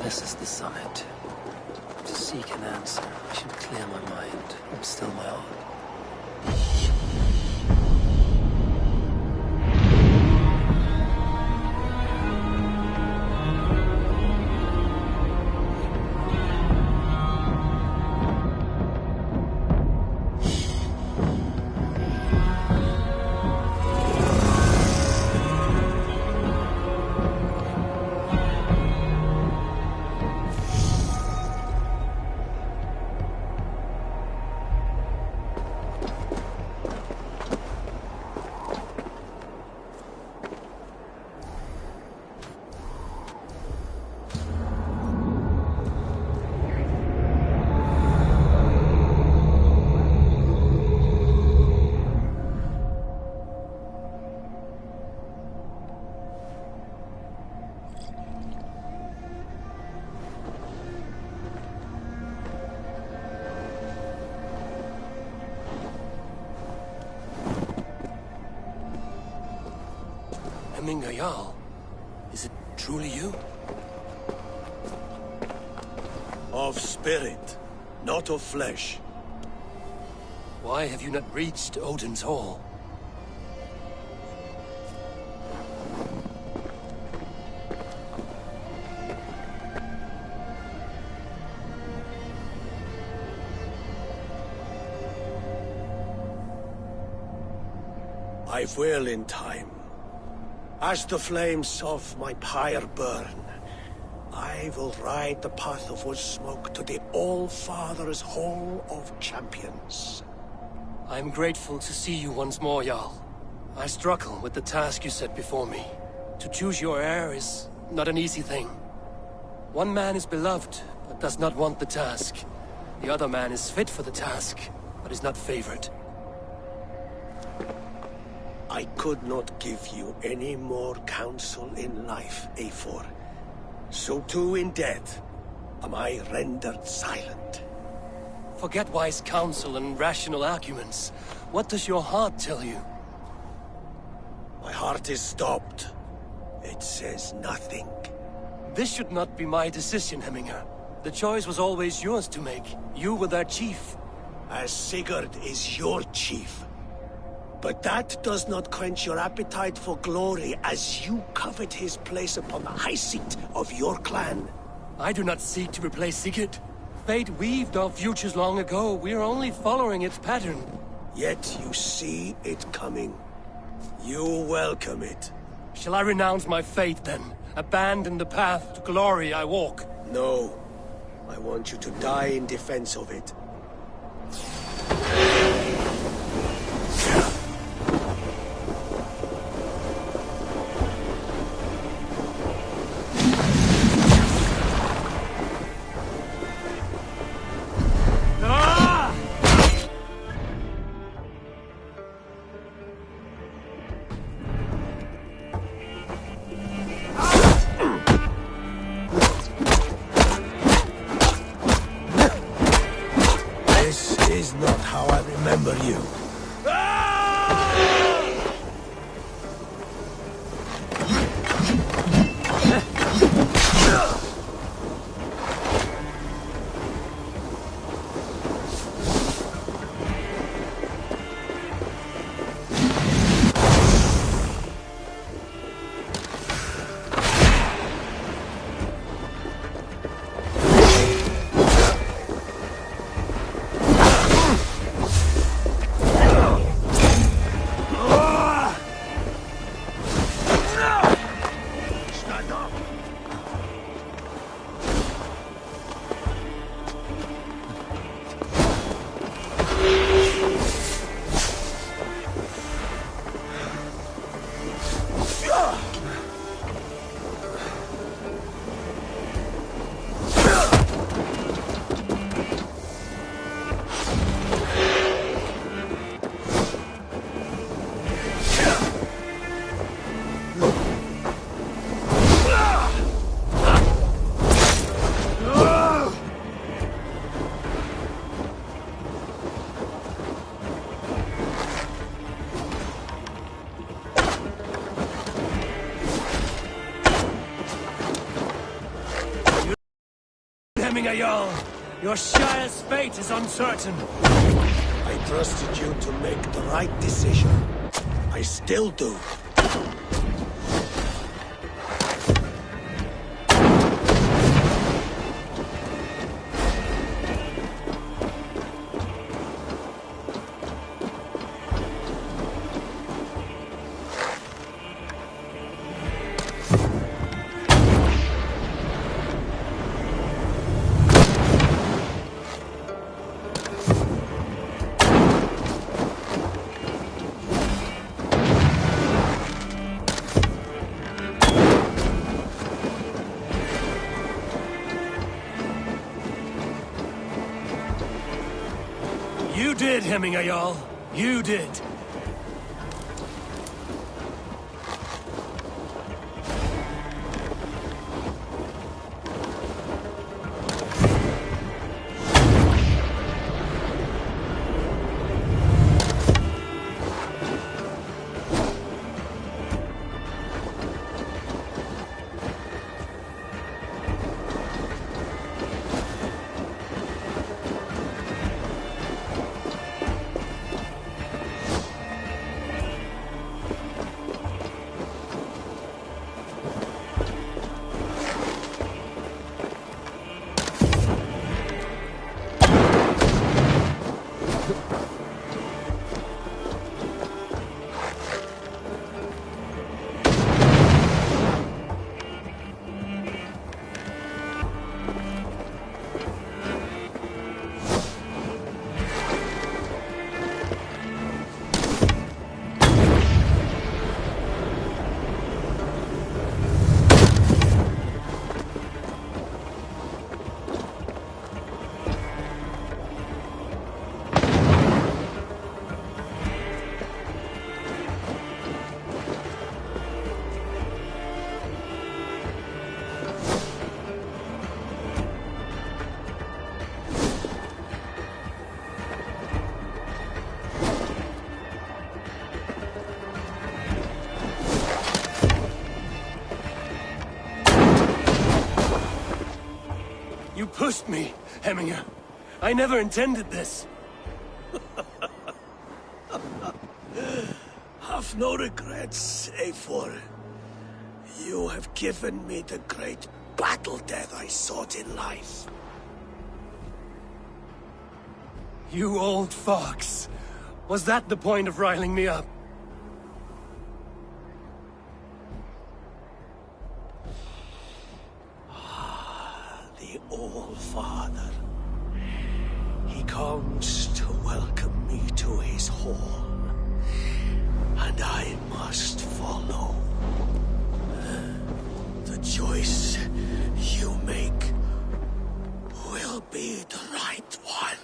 This is the summit. To seek an answer, I should clear my mind and still my heart. Hemingr Jarl, is it truly you? Of spirit, not of flesh. Why have you not reached Odin's Hall? I will in time. As the flames of my pyre burn, I will ride the path of wood smoke to the All-Father's Hall of Champions. I'm grateful to see you once more, Jarl. I struggle with the task you set before me. To choose your heir is not an easy thing. One man is beloved, but does not want the task. The other man is fit for the task, but is not favored. I could not give you any more counsel in life, Eivor. So too in death am I rendered silent. Forget wise counsel and rational arguments. What does your heart tell you? My heart is stopped. It says nothing. This should not be my decision, Hemminger. The choice was always yours to make. You were their chief. As Sigurd is your chief. But that does not quench your appetite for glory as you covet his place upon the high seat of your clan. I do not seek to replace Sigurd. Fate weaved our futures long ago. We are only following its pattern. Yet you see it coming. You welcome it. Shall I renounce my faith, then? Abandon the path to glory I walk? No. I want you to die in defense of it. Is not how I remember you. Jarl. Your shire's fate is uncertain. I trusted you to make the right decision. I still do. You did, Hemminger Jarl. You did. You pushed me, Hemminger. I never intended this. Have no regrets, Eivor. You have given me the great battle death I sought in life. You old fox. Was that the point of riling me up? The All-Father. He comes to welcome me to his hall. And I must follow. The choice you make will be the right one.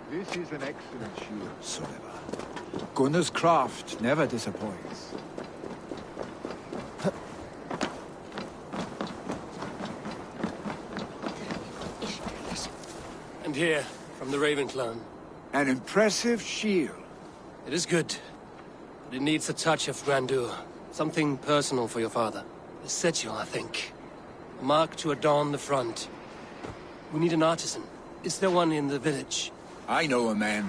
This is an excellent shield, Sullivan. Gunnar's craft never disappoints. And here, from the Raven clan. An impressive shield. It is good, but it needs a touch of grandeur. Something personal for your father. A sigil, I think. A mark to adorn the front. We need an artisan. Is there one in the village? I know a man.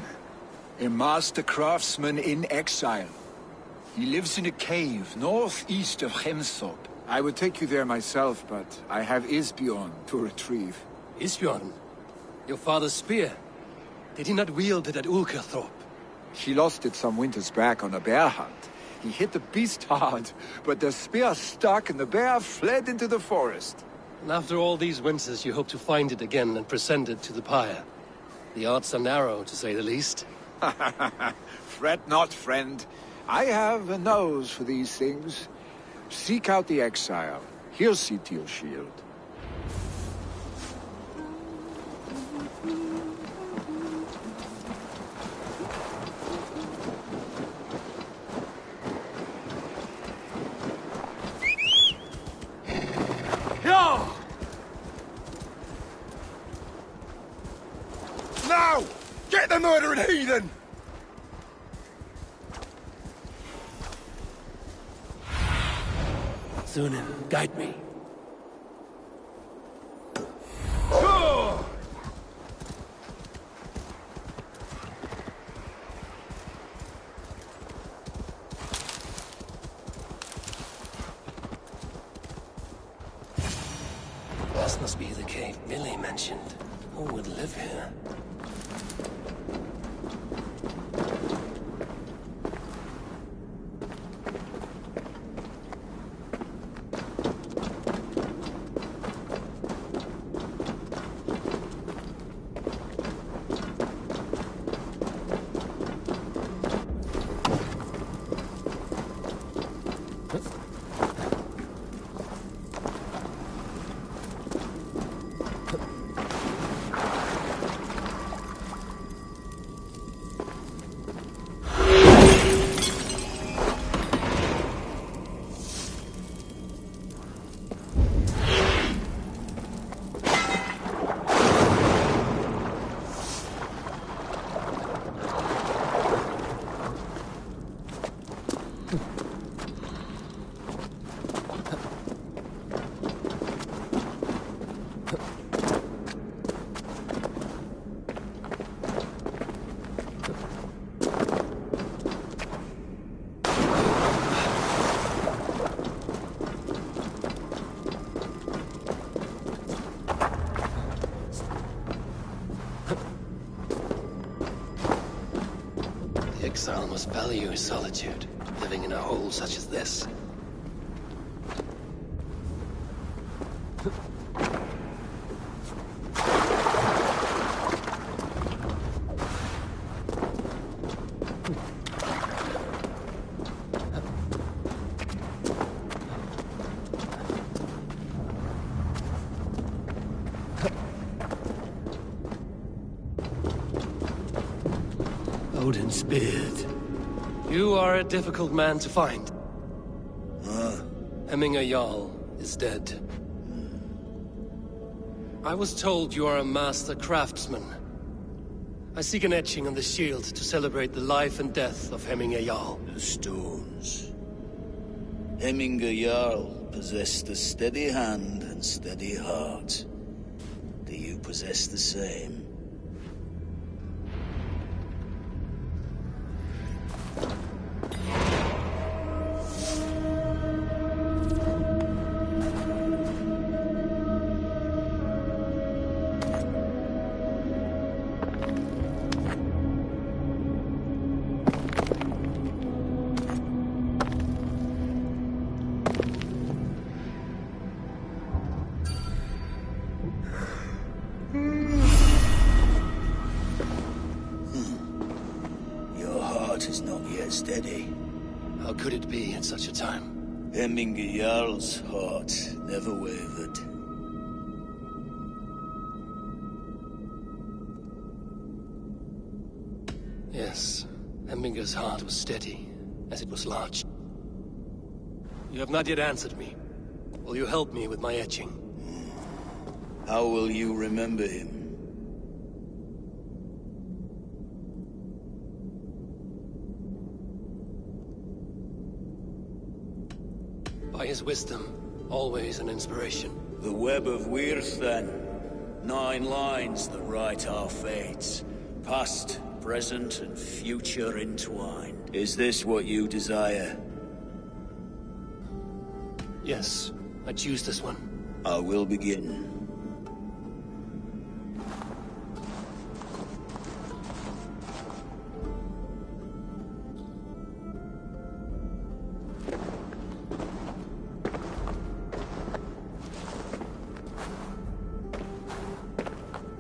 A master craftsman in exile. He lives in a cave northeast of Hemthorpe. I would take you there myself, but I have Isbjorn to retrieve. Isbjorn? Your father's spear? Did he not wield it at Ulkerthorpe? He lost it some winters back on a bear hunt. He hit the beast hard, but the spear stuck and the bear fled into the forest. And after all these winters, you hope to find it again and present it to the pyre. The odds are narrow, to say the least. Fret not, friend. I have a nose for these things. Seek out the exile. He'll see to your shield. Now! Get the murdering heathen! Sunan, guide me. Oh! must be the cave Billy mentioned. Who would live here? Exile must value his solitude, living in a hole such as this. Odin's beard. You are a difficult man to find. Hemminger Jarl is dead. I was told you are a master craftsman. I seek an etching on the shield to celebrate the life and death of Hemminger Jarl. The stones. Hemminger Jarl possessed a steady hand and steady heart. Do you possess the same? Is not yet steady. How could it be at such a time? Hemminger Jarl's heart never wavered. Yes, Hemminger's heart was steady, as it was large. You have not yet answered me. Will you help me with my etching? How will you remember him? By his wisdom, always an inspiration. The web of Wirth, then. 9 lines that write our fates. Past, present, and future entwined. Is this what you desire? Yes, I choose this one. I will begin.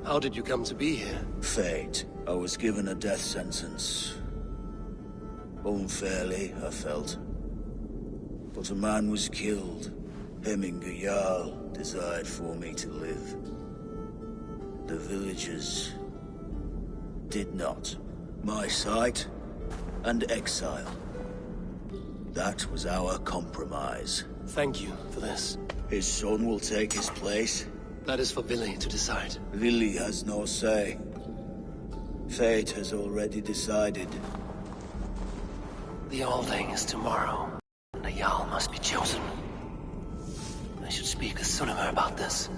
How did you come to be here? Fate. I was given a death sentence. Unfairly, I felt. But a man was killed. Hemminger Jarl desired for me to live. The villagers did not. My sight and exile. That was our compromise. Thank you for this. His son will take his place. That is for Billy to decide. Billy has no say. Fate has already decided. The Alding is tomorrow, and the Jarl must be chosen. I should speak with Sunnema about this.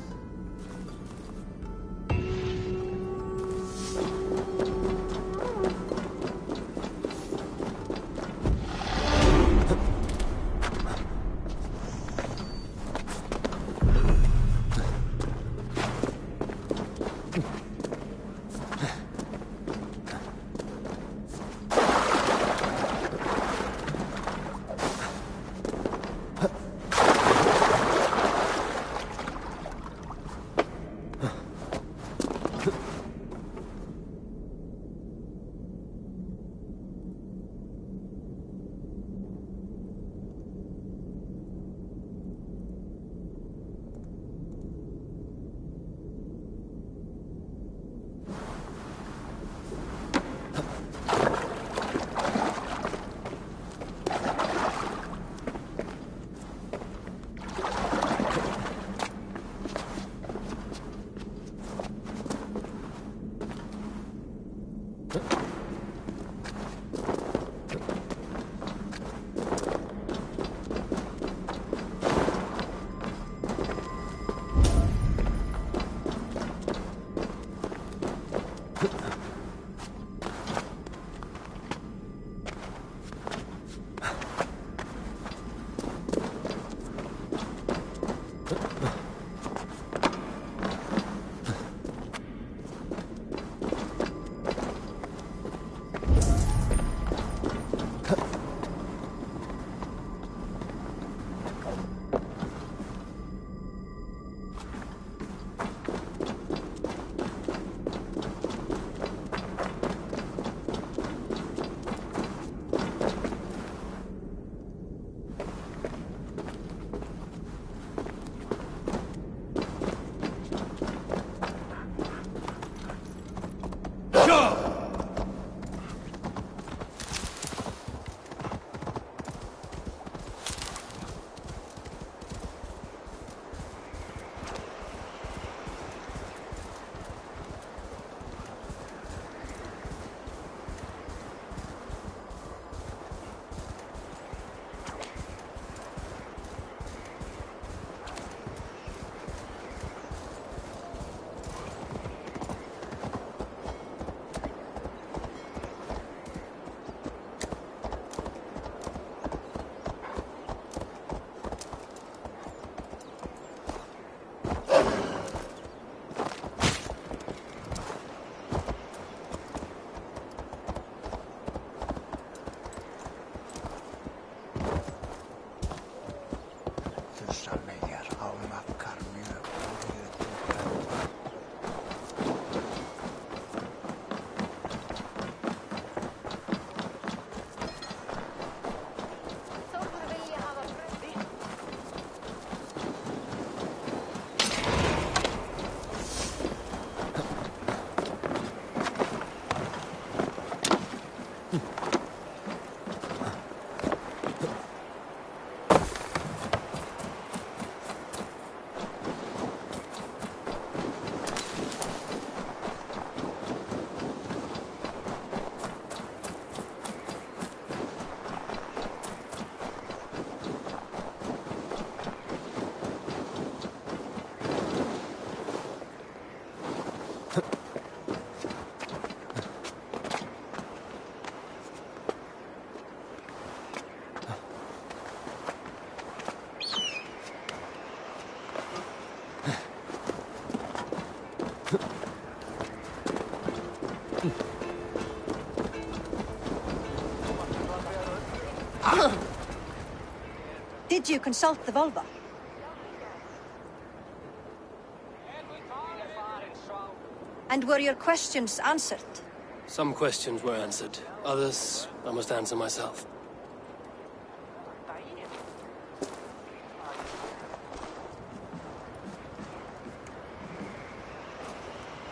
Did you consult the vulva? And were your questions answered? Some questions were answered. Others, I must answer myself.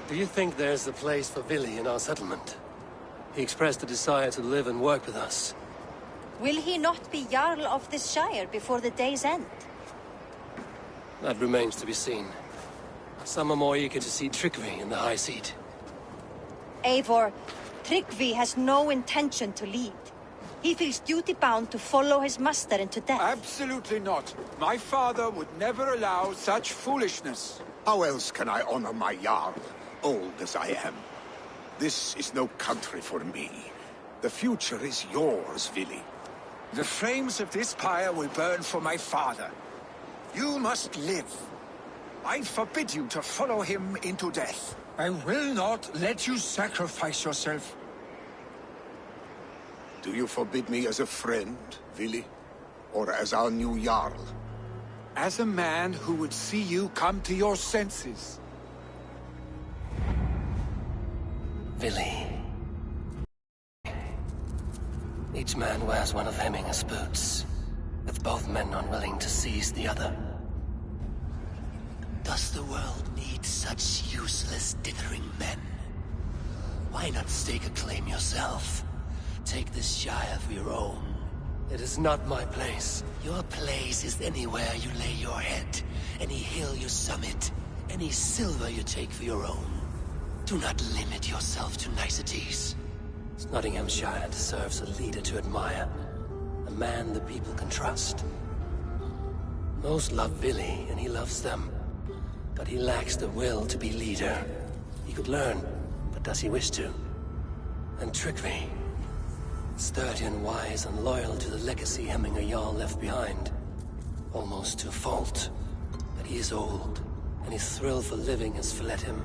Do you think there's a place for Vili in our settlement? He expressed a desire to live and work with us. Will he not be Jarl of this shire before the day's end? That remains to be seen. Some are more eager to see trickery in the High Seat. Eivor, Tryggvi has no intention to lead. He feels duty-bound to follow his master into death. Absolutely not. My father would never allow such foolishness. How else can I honor my Jarl, old as I am? This is no country for me. The future is yours, Vili. The flames of this pyre will burn for my father. You must live. I forbid you to follow him into death. I will not let you sacrifice yourself. Do you forbid me as a friend, Vili? Or as our new Jarl? As a man who would see you come to your senses. Vili. Each man wears one of Hemminger's boots, with both men unwilling to seize the other. Does the world need such useless, dithering men? Why not stake a claim yourself? Take this shire for your own. It is not my place. Your place is anywhere you lay your head, any hill you summit, any silver you take for your own. Do not limit yourself to niceties. Nottinghamshire deserves a leader to admire. A man the people can trust. Most love Vili, and he loves them. But he lacks the will to be leader. He could learn, but does he wish to? And Tryggvi. Sturdy and wise and loyal to the legacy Hemminger Jarl left behind. Almost to a fault. But he is old, and his thrill for living has fled him.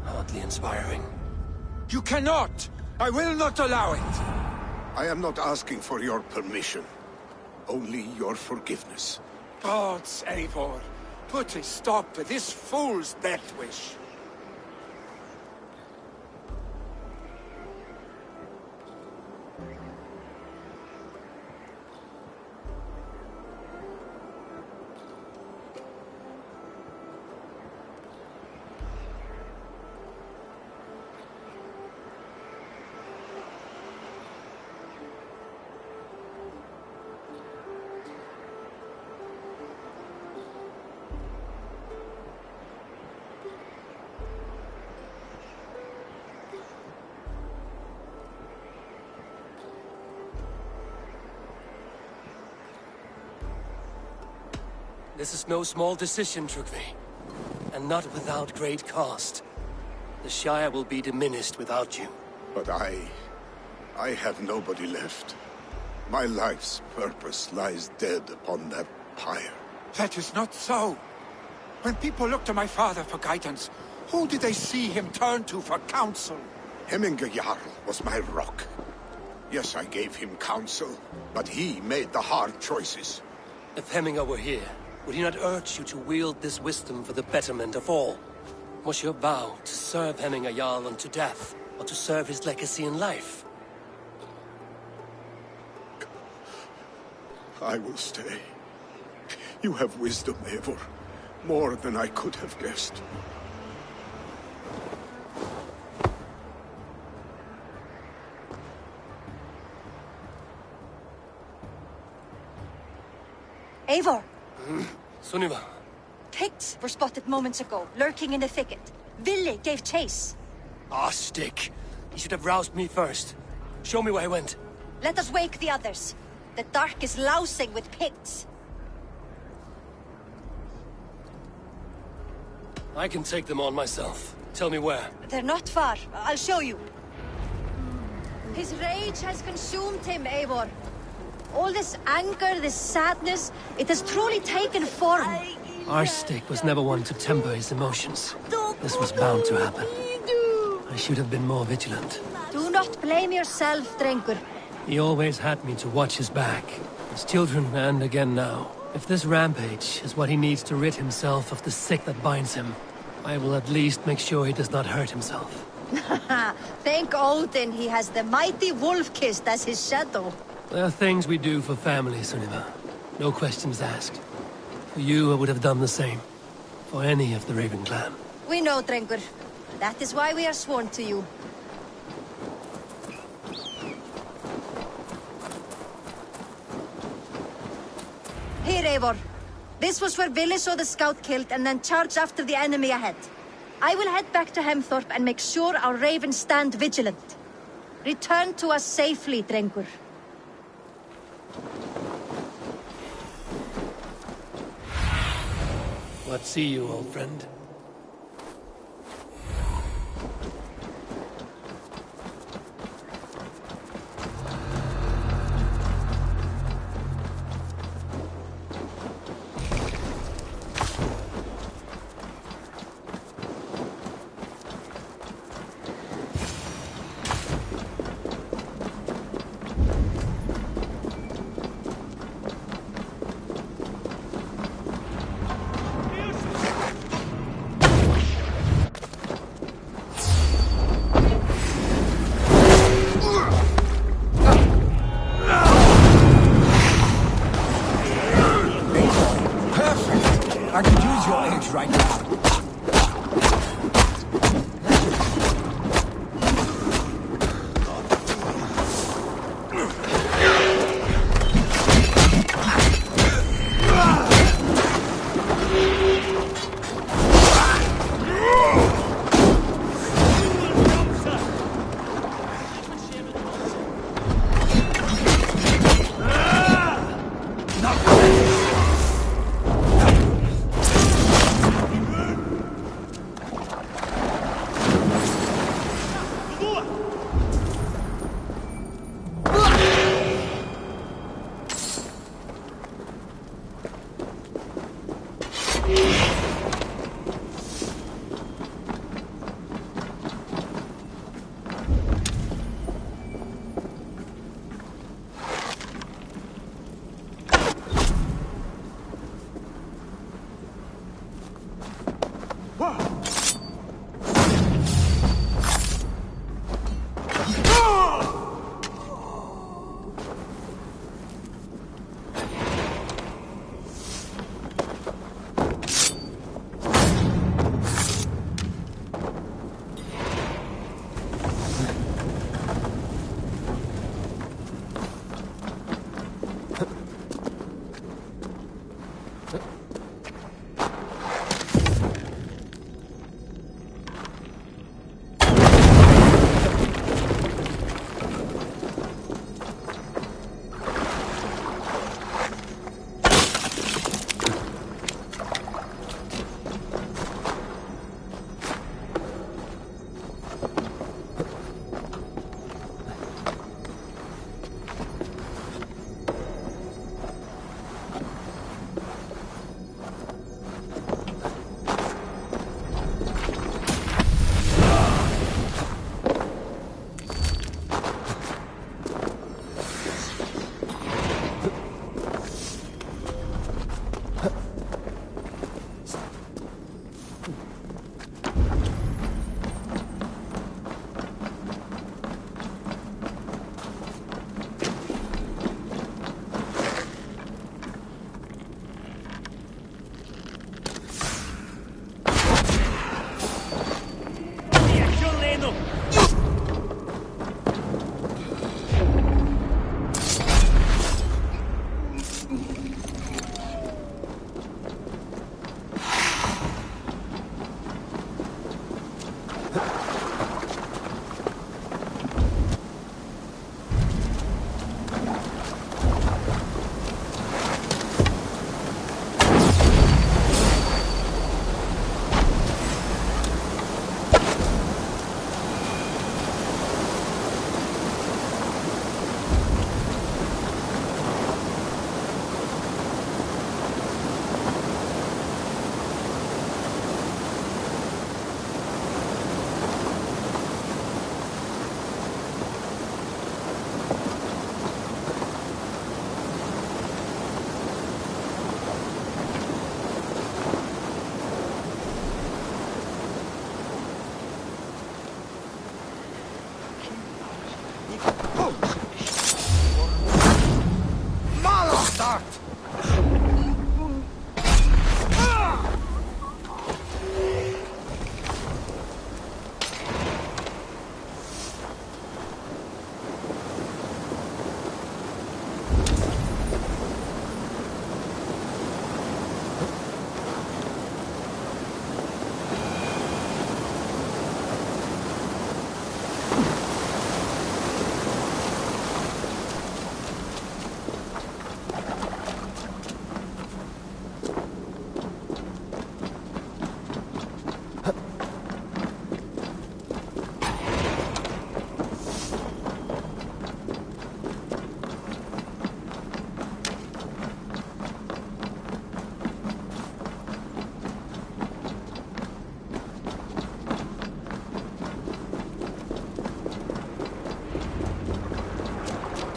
Hardly inspiring. You cannot! I will not allow it! I am not asking for your permission. Only your forgiveness. Gods, Eivor, put a stop to this fool's death wish. This is no small decision, Tryggvi. And not without great cost. The Shire will be diminished without you. But I have nobody left. My life's purpose lies dead upon that pyre. That is not so. When people look to my father for guidance, who did they see him turn to for counsel? Hemminger Jarl was my rock. Yes, I gave him counsel, but he made the hard choices. If Hemminger were here, would he not urge you to wield this wisdom for the betterment of all? Was your vow to serve Hemminger Jarl unto death, or to serve his legacy in life? I will stay. You have wisdom, Eivor. More than I could have guessed. Eivor! Sunniva. Picts were spotted moments ago, lurking in the thicket. Vili gave chase. Ah, stick. He should have roused me first. Show me where he went. Let us wake the others. The dark is lousing with Picts. I can take them on myself. Tell me where. They're not far. I'll show you. His rage has consumed him, Eivor. All this anger, this sadness, it has truly taken form. Arstic was never one to temper his emotions. This was bound to happen. I should have been more vigilant. Do not blame yourself, Drengur. He always had me to watch his back. His children, and again now. If this rampage is what he needs to rid himself of the sick that binds him, I will at least make sure he does not hurt himself. Thank Odin he has the mighty Wolf-Kissed as his shadow. There are things we do for family, Sunniva. No questions asked. For you, I would have done the same. For any of the Raven clan. We know, Drengur. That is why we are sworn to you. Here, Eivor. This was where Vili saw the scout killed and then charged after the enemy ahead. I will head back to Hemthorpe and make sure our ravens stand vigilant. Return to us safely, Drengur. What see you, old friend?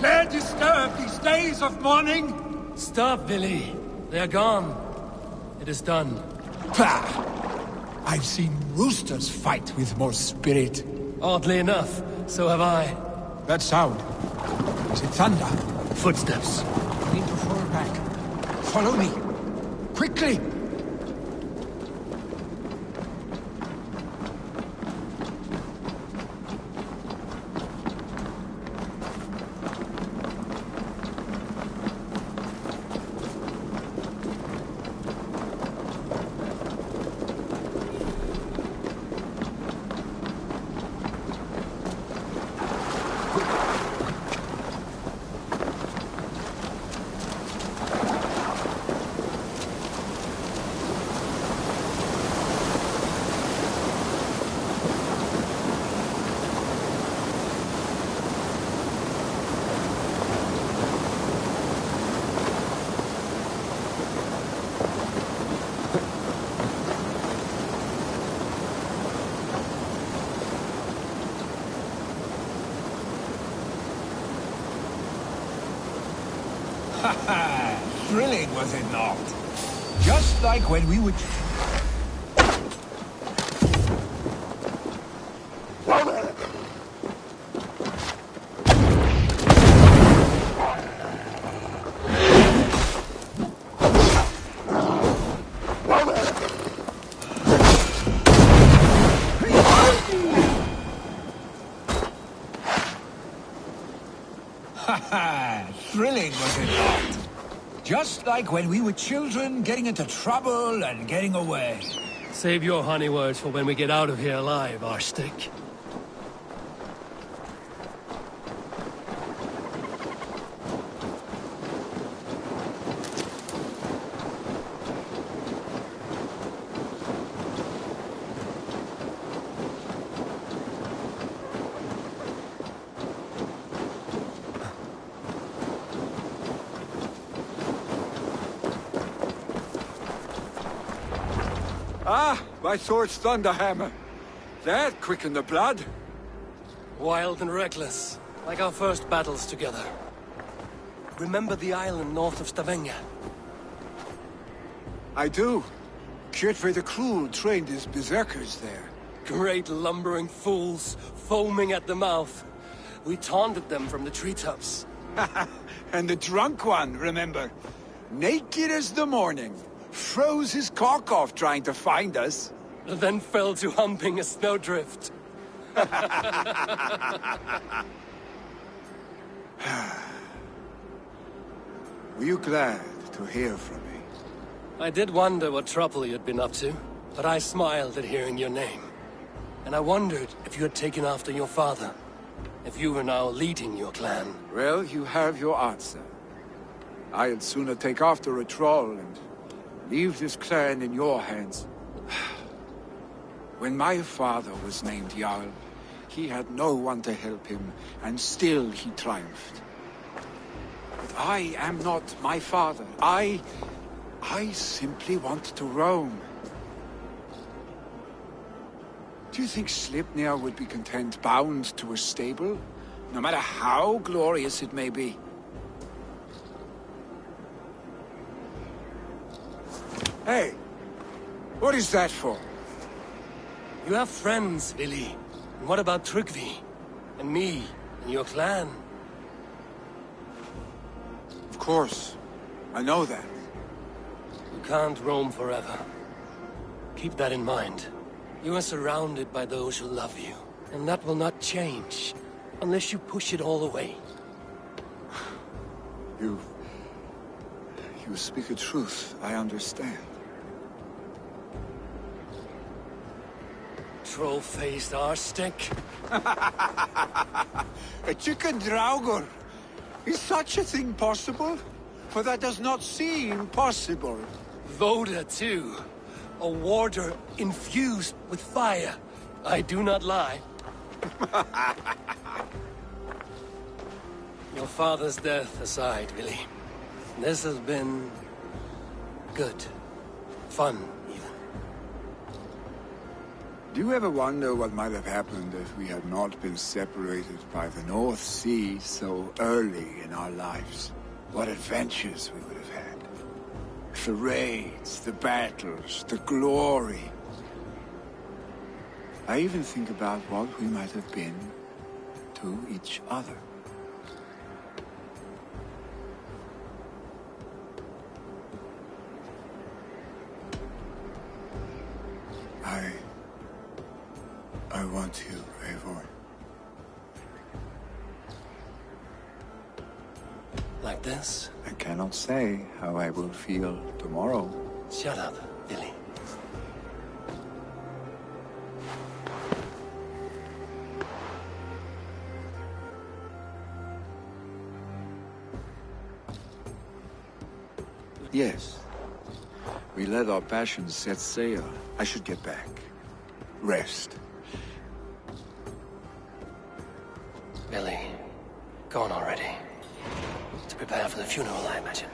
dare disturb these days of mourning? Stop, Billy. They're gone. It is done. Pah! I've seen roosters fight with more spirit. Oddly enough, so have I. That sound. Is it thunder? Footsteps. I need to fall back. Follow me. Quickly! Thrilling, was it not? Just like when we would... Thrilling, was it not? Just like when we were children, getting into trouble and getting away. Save your honey words for when we get out of here alive, Arstick. Ah, my sword's thunderhammer. That quickened the blood. Wild and reckless, like our first battles together. Remember the island north of Stavanger? I do. Kjotve the Cruel trained his berserkers there. Great lumbering fools, foaming at the mouth. We taunted them from the treetops. And the drunk one, remember? Naked as the morning. Froze his cock off trying to find us. Then fell to humping a snowdrift. Were you glad to hear from me? I did wonder what trouble you'd been up to, but I smiled at hearing your name. And I wondered if you had taken after your father. If you were now leading your clan. Well, you have your answer. I'd sooner take after a troll and leave this clan in your hands. When my father was named Jarl, he had no one to help him, and still he triumphed. But I am not my father. I simply want to roam. Do you think Sleipnir would be content bound to a stable, no matter how glorious it may be? Hey, what is that for? You have friends, Billy. And what about Tryggvi? And me, and your clan? Of course. I know that. You can't roam forever. Keep that in mind. You are surrounded by those who love you. And that will not change, unless you push it all away. You speak a truth, I understand. Troll-faced arstick. A chicken draugr. Is such a thing possible? For that does not seem possible. Voda, too. A warder infused with fire. I do not lie. Your father's death aside, Billy. This has been... good. Fun, even. Do you ever wonder what might have happened if we had not been separated by the North Sea so early in our lives? What adventures we would have had. The raids, the battles, the glory. I even think about what we might have been to each other. I want you, Eivor. Like this? I cannot say how I will feel tomorrow. Shut up, Billy. Yes. We let our passions set sail. I should get back. Rest. Billy, gone already. To prepare for the funeral, I imagine.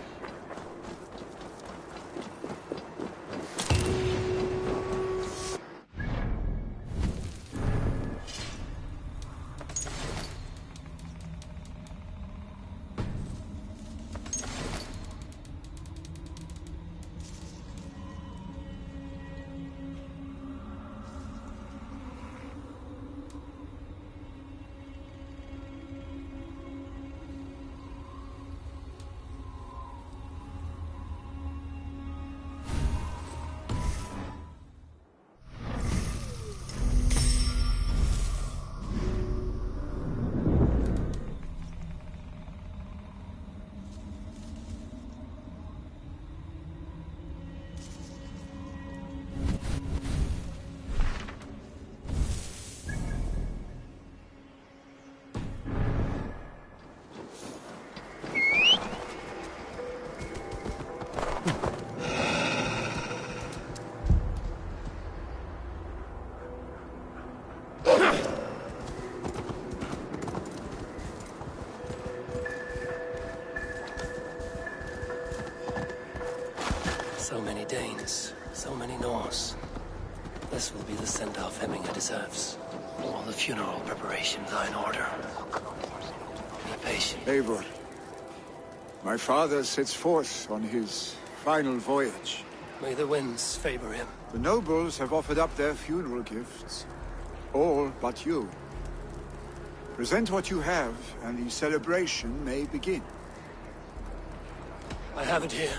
So many Danes, so many Norse. This will be the send-off Hemminger deserves. All the funeral preparations are in order. Be patient. Eivor, my father sets forth on his final voyage. May the winds favor him. The nobles have offered up their funeral gifts. All but you. Present what you have, and the celebration may begin. I have it here.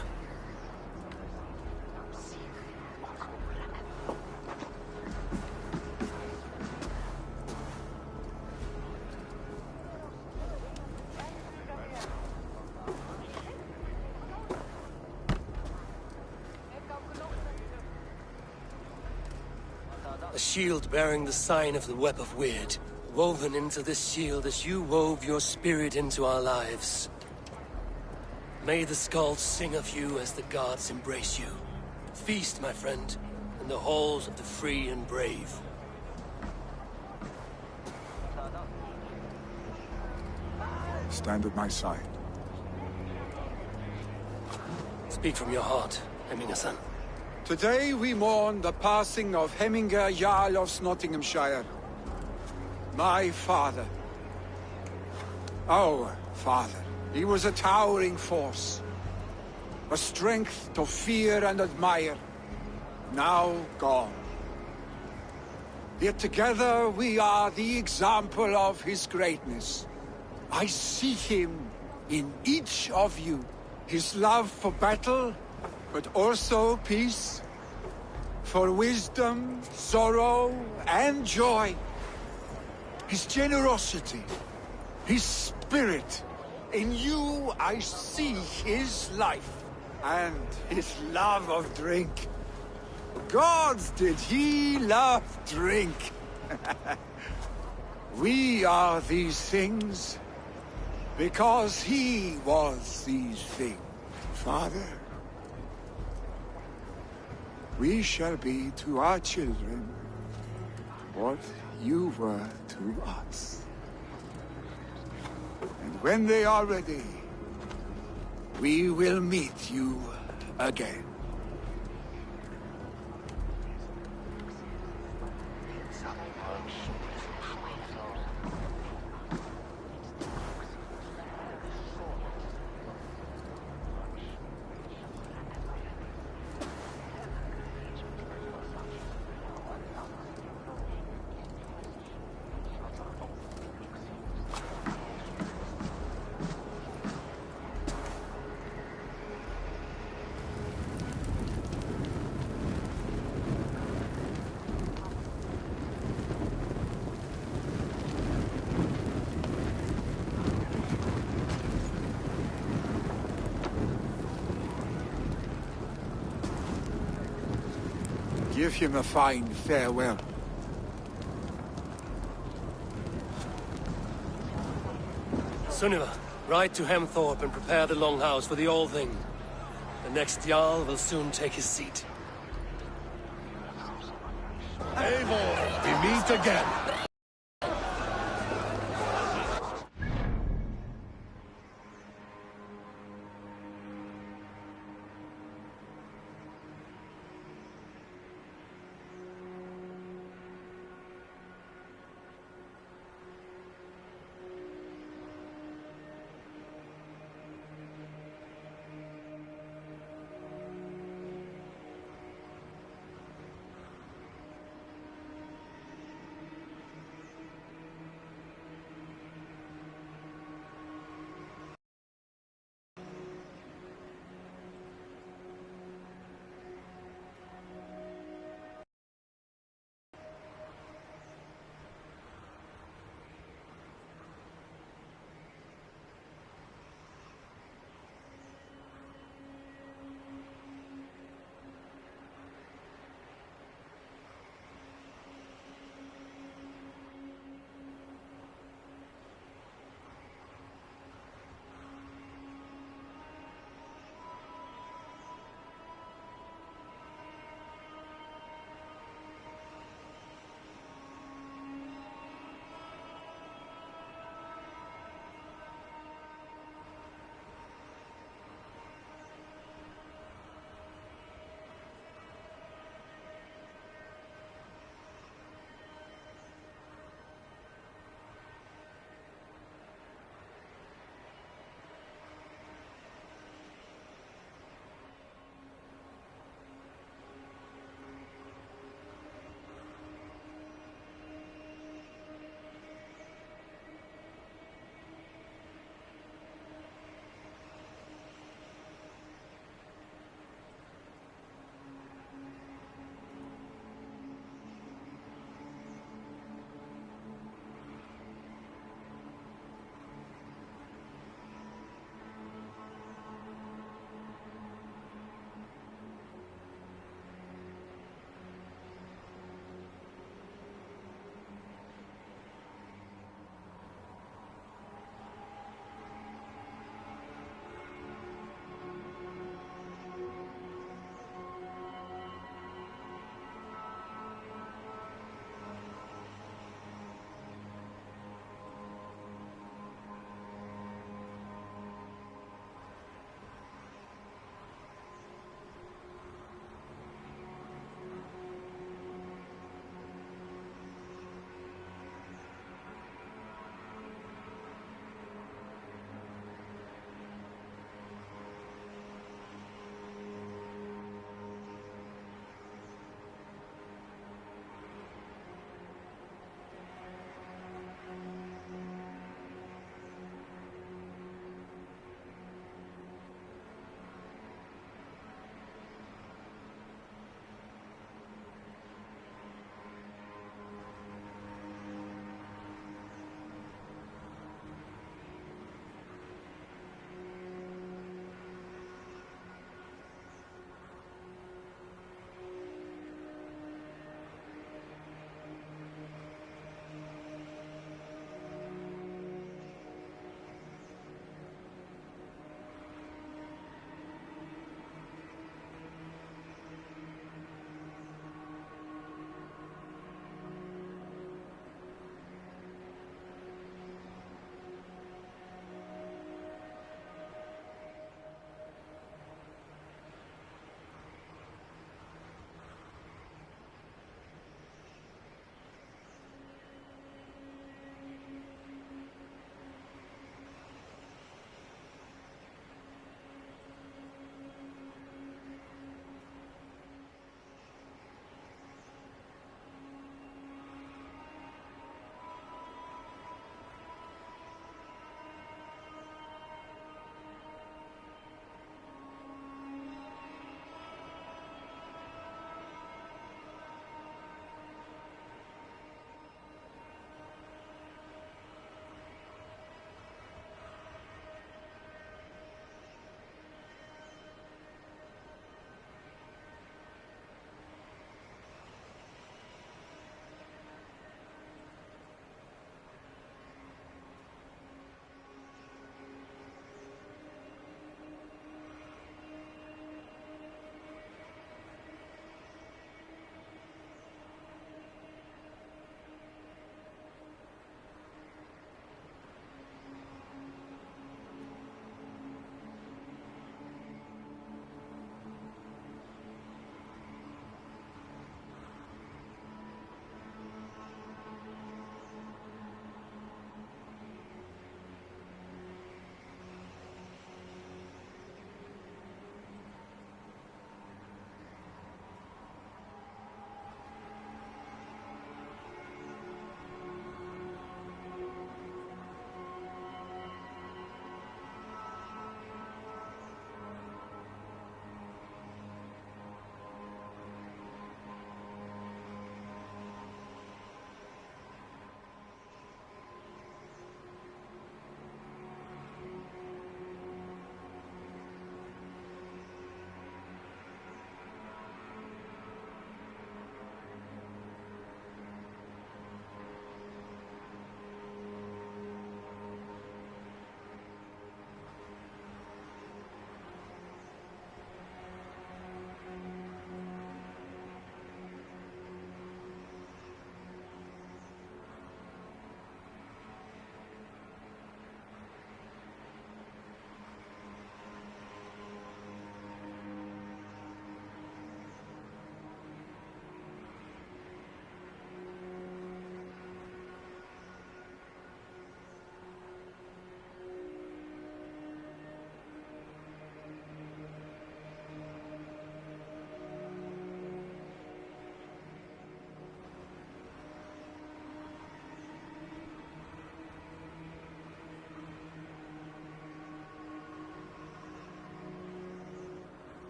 A shield bearing the sign of the Web of Weird. Woven into this shield as you wove your spirit into our lives. May the skulls sing of you as the gods embrace you. Feast, my friend, in the halls of the free and brave. Stand at my side. Speak from your heart, Hemminger-son. Today we mourn the passing of Hemminger, Jarl of Nottinghamshire. My father. Our father. He was a towering force. A strength to fear and admire. Now gone. Yet together we are the example of his greatness. I see him in each of you. His love for battle, but also peace. For wisdom, sorrow, and joy. His generosity, his spirit. In you I see his life, and his love of drink. Gods, did he love drink! We are these things, because he was these things. Father, we shall be to our children what you were to us. And when they are ready, we will meet you again. Give him a fine farewell. Sunniva, ride to Hemthorpe and prepare the Longhouse for the All-Thing. The next Jarl will soon take his seat. Eivor, we meet again.